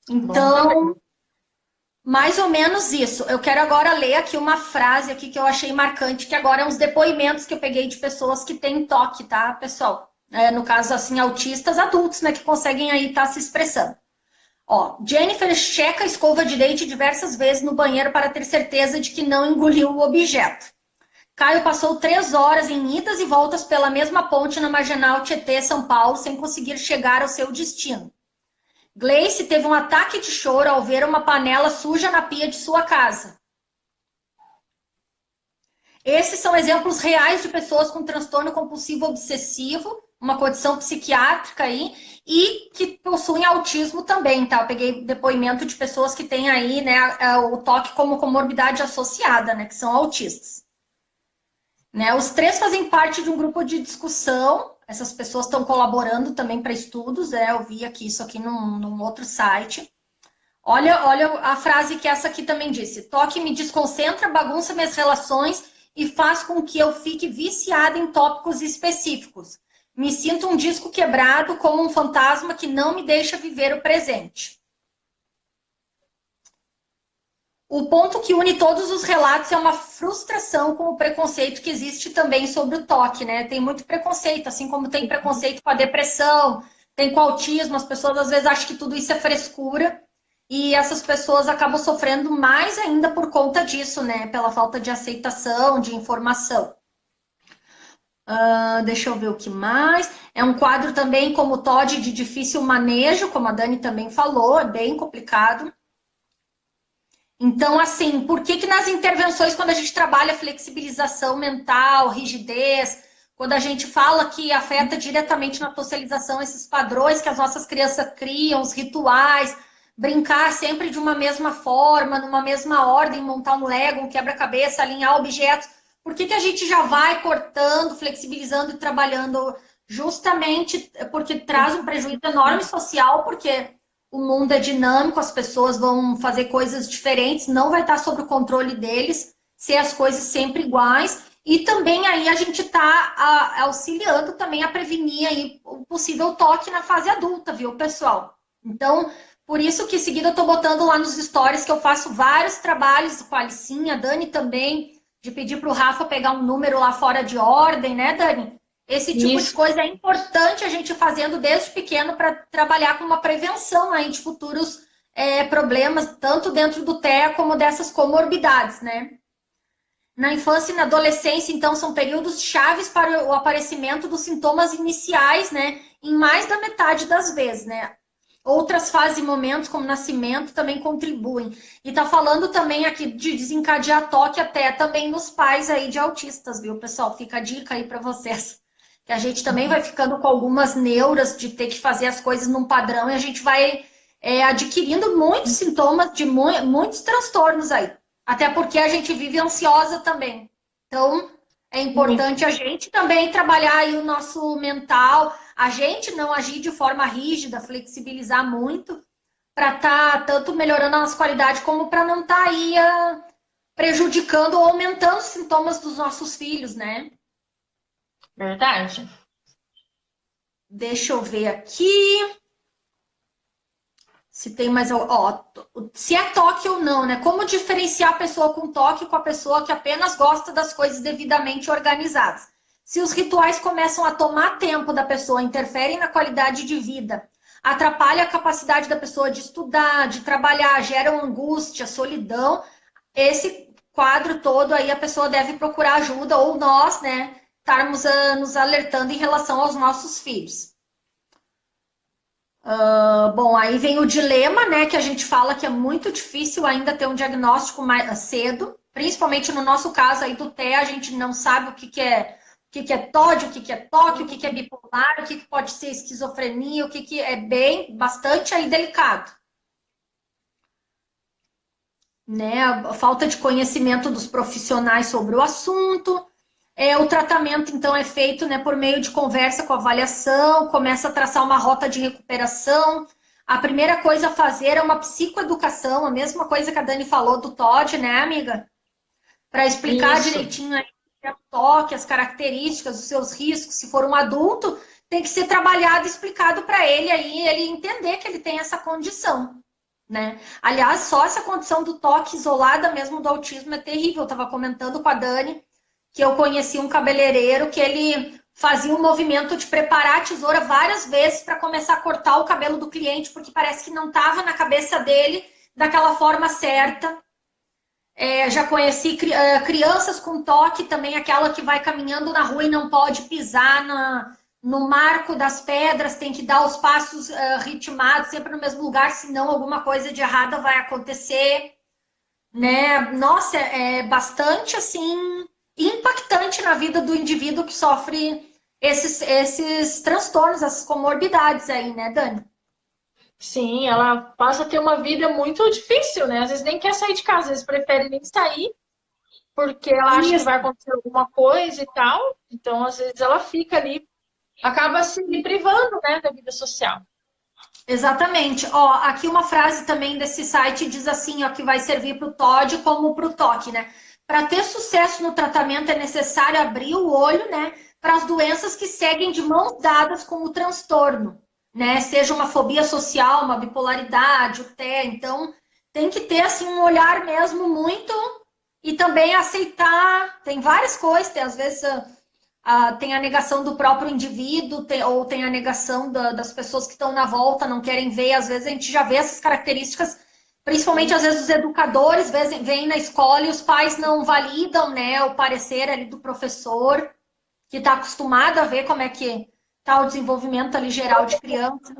Então, mais ou menos isso. Eu quero agora ler aqui uma frase aqui que eu achei marcante, que agora é uns depoimentos que eu peguei de pessoas que têm toque, tá, pessoal? No caso, assim, autistas adultos, né, que conseguem aí estar se expressando. Jennifer checa a escova de dente diversas vezes no banheiro para ter certeza de que não engoliu o objeto. Caio passou 3 horas em idas e voltas pela mesma ponte na Marginal Tietê, São Paulo, sem conseguir chegar ao seu destino. Gleice teve um ataque de choro ao ver uma panela suja na pia de sua casa. Esses são exemplos reais de pessoas com transtorno compulsivo obsessivo, uma condição psiquiátrica aí, e que possuem autismo também, tá? Eu peguei depoimento de pessoas que têm aí, né, o toque como comorbidade associada, né, que são autistas. Né? Os 3 fazem parte de um grupo de discussão, essas pessoas estão colaborando também para estudos, eu vi aqui isso aqui num outro site. Olha a frase que essa aqui também disse: toque me desconcentra, bagunça minhas relações e faz com que eu fique viciada em tópicos específicos. Me sinto um disco quebrado, como um fantasma que não me deixa viver o presente. O ponto que une todos os relatos é uma frustração com o preconceito que existe também sobre o toque, né? Tem muito preconceito, assim como tem preconceito com a depressão, tem com o autismo, as pessoas às vezes acham que tudo isso é frescura e essas pessoas acabam sofrendo mais ainda por conta disso, né? Pela falta de aceitação, de informação. Deixa eu ver o que mais. É um quadro também como o TOD de difícil manejo, como a Dani também falou, é bem complicado. Então, assim, por que nas intervenções, quando a gente trabalha flexibilização mental, rigidez, quando a gente fala que afeta diretamente na socialização esses padrões que as nossas crianças criam, os rituais, brincar sempre de uma mesma forma, numa mesma ordem, montar um Lego, um quebra-cabeça, alinhar objetos, por que a gente já vai cortando, flexibilizando e trabalhando? Justamente porque traz um prejuízo enorme social, porque o mundo é dinâmico, as pessoas vão fazer coisas diferentes, não vai estar sob o controle deles, ser as coisas sempre iguais. E também aí a gente está auxiliando também a prevenir aí o possível toque na fase adulta, viu, pessoal? Então, por isso que em seguida eu estou botando lá nos stories que eu faço vários trabalhos com a Alicinha, a Dani também, de pedir para o Rafa pegar um número lá fora de ordem, né, Dani? Esse tipo de coisa é importante a gente fazendo desde pequeno para trabalhar com uma prevenção aí de futuros problemas, tanto dentro do TEA como dessas comorbidades, né? Na infância e na adolescência, então, são períodos chaves para o aparecimento dos sintomas iniciais, né? Em mais da metade das vezes, né? Outras fases e momentos, como nascimento, também contribuem. E tá falando também aqui de desencadear toque até também nos pais aí de autistas, viu, pessoal? Fica a dica aí para vocês. Que a gente também vai ficando com algumas neuras de ter que fazer as coisas num padrão e a gente vai adquirindo muitos sintomas de muitos transtornos aí. Até porque a gente vive ansiosa também. Então, é importante a gente também trabalhar aí o nosso mental, a gente não agir de forma rígida, flexibilizar muito, para estar tanto melhorando a nossa qualidade, como para não estar aí prejudicando ou aumentando os sintomas dos nossos filhos, né? Verdade. Deixa eu ver aqui. Se tem mais. Se é toque ou não, né? Como diferenciar a pessoa com toque com a pessoa que apenas gosta das coisas devidamente organizadas? Se os rituais começam a tomar tempo da pessoa, interferem na qualidade de vida, atrapalha a capacidade da pessoa de estudar, de trabalhar, geram angústia, solidão, esse quadro todo aí a pessoa deve procurar ajuda, ou nós, né, estarmos nos alertando em relação aos nossos filhos. Bom, aí vem o dilema, né, que a gente fala que é muito difícil ainda ter um diagnóstico mais cedo, principalmente no nosso caso aí do TEA, a gente não sabe o que é TOD, o que é TOC, o que é bipolar, o que pode ser esquizofrenia, o que é bastante aí delicado. Né, a falta de conhecimento dos profissionais sobre o assunto. O tratamento, então, é feito, né, por meio de conversa com avaliação, começa a traçar uma rota de recuperação. A primeira coisa a fazer é uma psicoeducação, a mesma coisa que a Dani falou do TOD, né, amiga? Para explicar direitinho aí o toque, as características, os seus riscos. Se for um adulto, tem que ser trabalhado e explicado para ele aí, ele entender que ele tem essa condição. Né? Aliás, só essa condição do toque isolada mesmo do autismo é terrível. Eu estava comentando com a Dani que eu conheci um cabeleireiro que ele fazia um movimento de preparar a tesoura várias vezes para começar a cortar o cabelo do cliente, porque parece que não estava na cabeça dele daquela forma certa. Já conheci crianças com toque também, aquela que vai caminhando na rua e não pode pisar no marco das pedras, tem que dar os passos ritmados, sempre no mesmo lugar, senão alguma coisa de errada vai acontecer. Né? Nossa, é bastante assim impactante na vida do indivíduo que sofre esses transtornos, essas comorbidades aí, né, Dani? Sim, ela passa a ter uma vida muito difícil, né? Às vezes nem quer sair de casa, às vezes prefere nem sair, porque ela acha que vai acontecer alguma coisa e tal. Então, às vezes, ela fica ali, acaba se privando, né, da vida social. Exatamente. Ó, aqui uma frase também desse site diz assim, ó, que vai servir para o TOD como para o TOC, né? Para ter sucesso no tratamento é necessário abrir o olho, né, para as doenças que seguem de mãos dadas com o transtorno, né? Seja uma fobia social, uma bipolaridade, o TEA. Então, tem que ter assim um olhar mesmo muito e também aceitar. Tem várias coisas, às vezes tem a negação do próprio indivíduo, ou tem a negação das pessoas que estão na volta, não querem ver. Às vezes a gente já vê essas características, principalmente às vezes os educadores vêm na escola e os pais não validam, né, o parecer ali do professor, que está acostumado a ver como é que está o desenvolvimento ali geral de criança.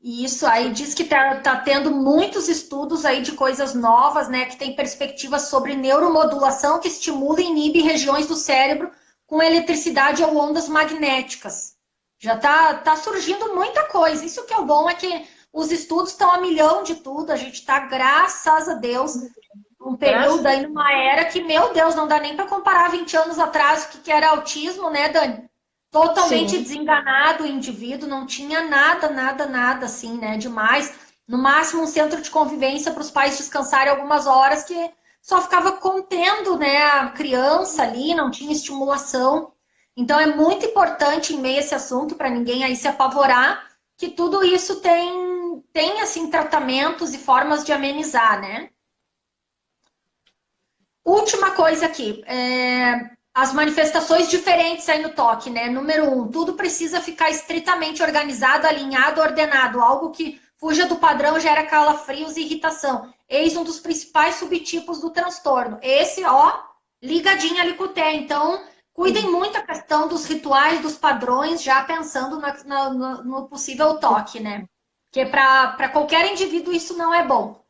E isso aí diz que tá tendo muitos estudos aí de coisas novas, né, que tem perspectivas sobre neuromodulação que estimula e inibe regiões do cérebro com eletricidade ou ondas magnéticas. Já tá surgindo muita coisa. Isso que é o bom, é que os estudos estão a milhão de tudo. A gente está, graças a Deus, um período aí, numa era que, meu Deus, não dá nem para comparar 20 anos atrás o que era autismo, né, Dani? Totalmente desenganado o indivíduo, não tinha nada assim, né, demais. No máximo um centro de convivência para os pais descansarem algumas horas, que só ficava contendo, né, a criança ali, não tinha estimulação. Então é muito importante em meio a esse assunto, para ninguém aí se apavorar, que tudo isso tem assim tratamentos e formas de amenizar, né? Última coisa aqui, as manifestações diferentes aí no toque, né? Número 1, tudo precisa ficar estritamente organizado, alinhado, ordenado. Algo que fuja do padrão gera calafrios e irritação. Eis um dos principais subtipos do transtorno. Esse, ó, ligadinho ali com o Té. Então, cuidem muito a questão dos rituais, dos padrões, já pensando no possível toque, né? Porque para qualquer indivíduo isso não é bom.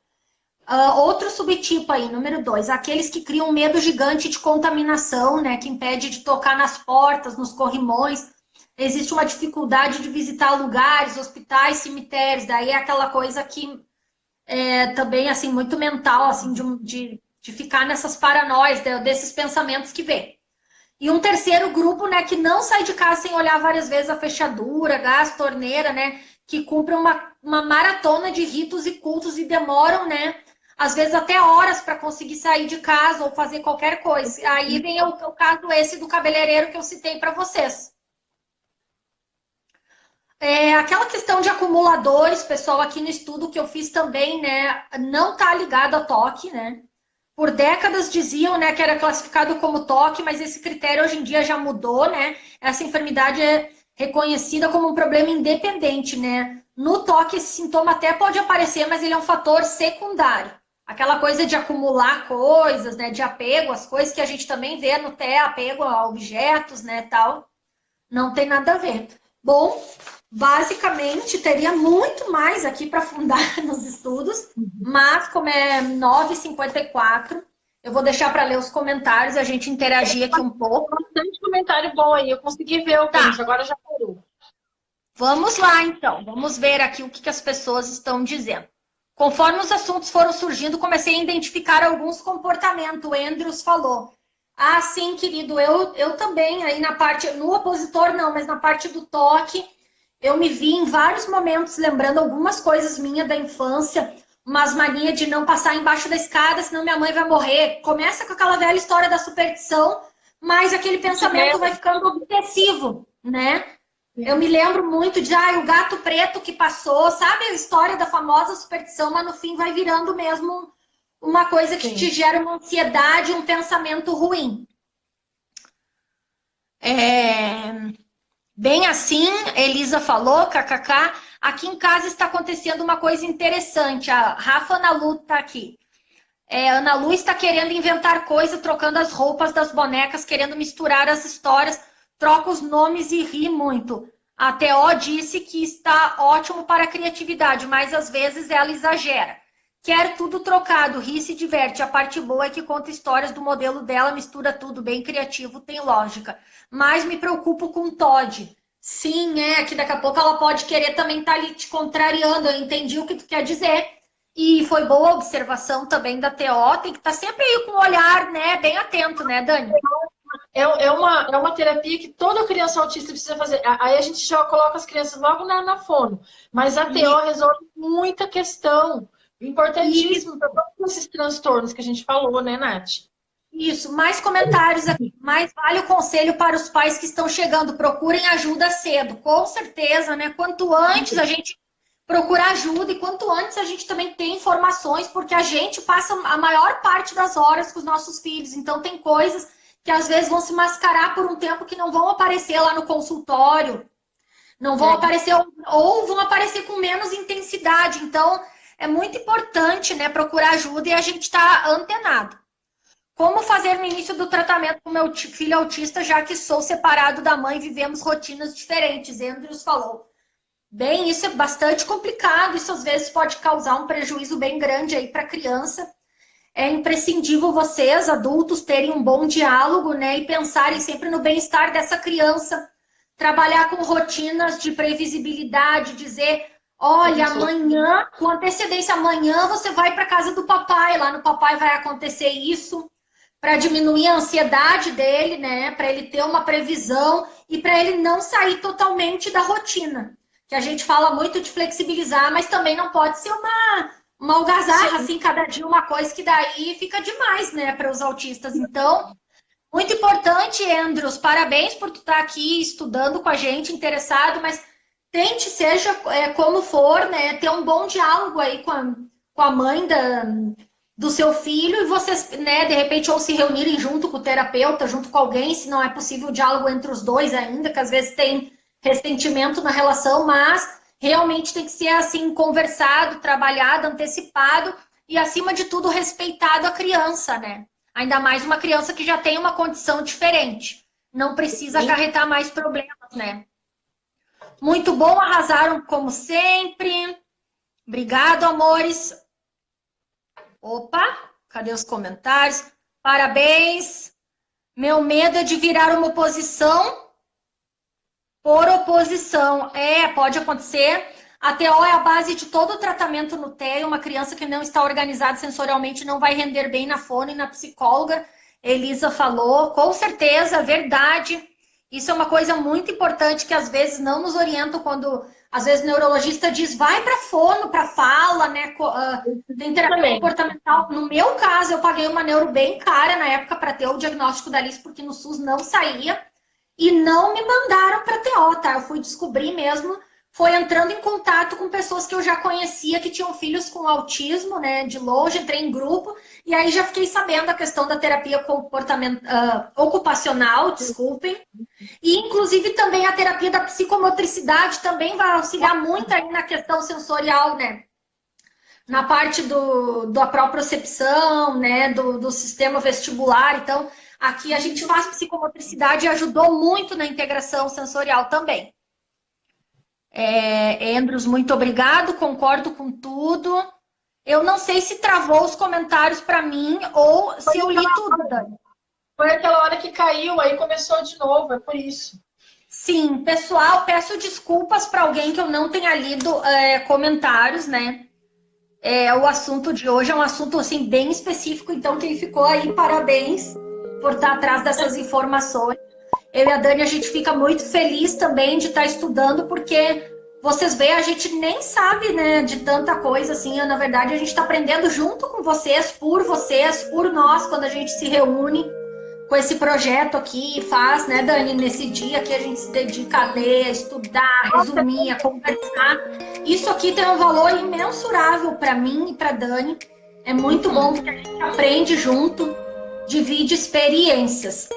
Outro subtipo aí, número 2, aqueles que criam um medo gigante de contaminação, né? Que impede de tocar nas portas, nos corrimões. Existe uma dificuldade de visitar lugares, hospitais, cemitérios. Daí é aquela coisa que é também, assim, muito mental, assim, de ficar nessas paranoias, desses pensamentos que vem. E um terceiro grupo, né, que não sai de casa sem olhar várias vezes a fechadura, gás, torneira, né? Que cumpre uma maratona de ritos e cultos e demoram, né? Às vezes até horas para conseguir sair de casa ou fazer qualquer coisa. Aí vem o caso esse do cabeleireiro que eu citei para vocês. Aquela questão de acumuladores, pessoal, aqui no estudo que eu fiz também, né, não está ligado a toque, né? Por décadas diziam, né, que era classificado como toque, mas esse critério hoje em dia já mudou, né? Essa enfermidade é reconhecida como um problema independente, né? No toque, esse sintoma até pode aparecer, mas ele é um fator secundário. Aquela coisa de acumular coisas, né, de apego às coisas que a gente também vê no TEA, apego a objetos, né, tal, não tem nada a ver. Bom, basicamente, teria muito mais aqui para fundar nos estudos, mas como é 9h54, eu vou deixar para ler os comentários e a gente interagir aqui um pouco. Bastante comentário bom aí, eu consegui ver alguns, Tá. agora já parou. Vamos lá, então. Vamos ver aqui o que as pessoas estão dizendo. Conforme os assuntos foram surgindo, comecei a identificar alguns comportamentos. O Andrews falou. Ah, sim, querido, eu também, aí na parte, no opositor não, mas na parte do toque, eu me vi em vários momentos lembrando algumas coisas minhas da infância, umas mania de não passar embaixo da escada, senão minha mãe vai morrer. Começa com aquela velha história da superstição, mas aquele pensamento vai ficando obsessivo, né? Eu me lembro muito de o gato preto que passou, sabe a história da famosa superstição, mas no fim vai virando mesmo uma coisa que te gera uma ansiedade, um pensamento ruim. Bem assim, Elisa falou, kkk, aqui em casa está acontecendo uma coisa interessante. A Rafa Ana Lu está aqui. Ana Lu está querendo inventar coisa, trocando as roupas das bonecas, querendo misturar as histórias, troca os nomes e ri muito. A Teó disse que está ótimo para a criatividade, mas às vezes ela exagera. Quer tudo trocado, ri e se diverte. A parte boa é que conta histórias do modelo dela, mistura tudo, bem criativo, tem lógica. Mas me preocupo com o Todd. Sim, que daqui a pouco ela pode querer também estar ali te contrariando. Eu entendi o que tu quer dizer. E foi boa a observação também da TO. Tem que estar sempre aí com o olhar, né, bem atento, né, Dani? É uma terapia que toda criança autista precisa fazer. Aí a gente já coloca as crianças logo na fono. Mas a TO resolve muita questão. Importantíssimo para todos esses transtornos que a gente falou, né, Nath? Isso, mais comentários aqui. Mais vale o conselho para os pais que estão chegando. Procurem ajuda cedo, com certeza, né? Quanto antes a gente procurar ajuda e quanto antes a gente também tem informações, porque a gente passa a maior parte das horas com os nossos filhos. Então tem coisas que às vezes vão se mascarar por um tempo que não vão aparecer lá no consultório. Não vão aparecer, ou vão aparecer com menos intensidade. Então, é muito importante, né, procurar ajuda e a gente está antenado. Como fazer no início do tratamento com meu filho autista, já que sou separado da mãe e vivemos rotinas diferentes? Andrews falou. Bem, isso é bastante complicado, isso às vezes pode causar um prejuízo bem grande aí para a criança. É imprescindível vocês, adultos, terem um bom diálogo, né, e pensarem sempre no bem-estar dessa criança. Trabalhar com rotinas de previsibilidade, dizer... Olha, amanhã, com antecedência, amanhã você vai para casa do papai. Lá no papai vai acontecer isso, para diminuir a ansiedade dele, né? Para ele ter uma previsão e para ele não sair totalmente da rotina. Que a gente fala muito de flexibilizar, mas também não pode ser uma algazarra, assim, cada dia uma coisa que daí fica demais, né, para os autistas. Então, muito importante, Andrews, parabéns por tu estar aqui estudando com a gente, interessado, mas tente, seja como for, né, ter um bom diálogo aí com a mãe do seu filho e vocês, né, de repente, ou se reunirem junto com o terapeuta, junto com alguém, se não é possível o diálogo entre os dois ainda, que às vezes tem ressentimento na relação, mas realmente tem que ser assim, conversado, trabalhado, antecipado e, acima de tudo, respeitado a criança, né? Ainda mais uma criança que já tem uma condição diferente. Não precisa acarretar mais problemas, né? Muito bom, arrasaram como sempre. Obrigado, amores. Opa, cadê os comentários? Parabéns. Meu medo é de virar uma oposição por oposição. Pode acontecer. A TO é a base de todo o tratamento no TEA. Uma criança que não está organizada sensorialmente não vai render bem na fono e na psicóloga. Elisa falou, com certeza, verdade. Isso é uma coisa muito importante que às vezes não nos orientam quando, às vezes, o neurologista diz, vai para fono, para fala, né? Tem terapia comportamental. No meu caso, eu paguei uma neuro bem cara na época para ter o diagnóstico da Alice, porque no SUS não saía. E não me mandaram para TO, tá? Eu fui descobrir mesmo, foi entrando em contato com pessoas que eu já conhecia, que tinham filhos com autismo, né? De longe, entrei em grupo, e aí já fiquei sabendo a questão da terapia ocupacional, desculpem. E, inclusive, também a terapia da psicomotricidade também vai auxiliar muito aí na questão sensorial, né? Na parte da propriocepção, né? Do sistema vestibular. Então, aqui a gente faz psicomotricidade e ajudou muito na integração sensorial também. Andrews, muito obrigado, concordo com tudo. Eu não sei se travou os comentários para mim ou se eu li tudo, Dani. Foi aquela hora que caiu, aí começou de novo, é por isso. Sim, pessoal, peço desculpas para alguém que eu não tenha lido comentários, né? O assunto de hoje é um assunto assim, bem específico, então quem ficou aí, parabéns por estar atrás dessas informações. Eu e a Dani, a gente fica muito feliz também de estar estudando, porque vocês veem, a gente nem sabe, né, de tanta coisa assim. Na verdade, a gente está aprendendo junto com vocês, por nós, quando a gente se reúne com esse projeto aqui e faz, né, Dani, nesse dia que a gente se dedica a ler, a estudar, a resumir, a conversar. Isso aqui tem um valor imensurável para mim e para Dani. É muito bom porque a gente aprende junto, divide experiências.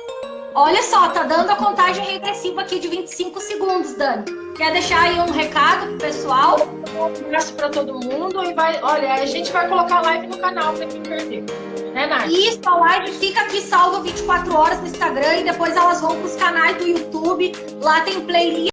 Olha só, tá dando a contagem regressiva aqui de 25 segundos, Dani. Quer deixar aí um recado pro pessoal? Um abraço para todo mundo e olha, a gente vai colocar a live no canal para quem perder. Né, Nath? Isso, a live fica aqui salva 24 horas no Instagram e depois elas vão pros canais do YouTube. Lá tem playlist.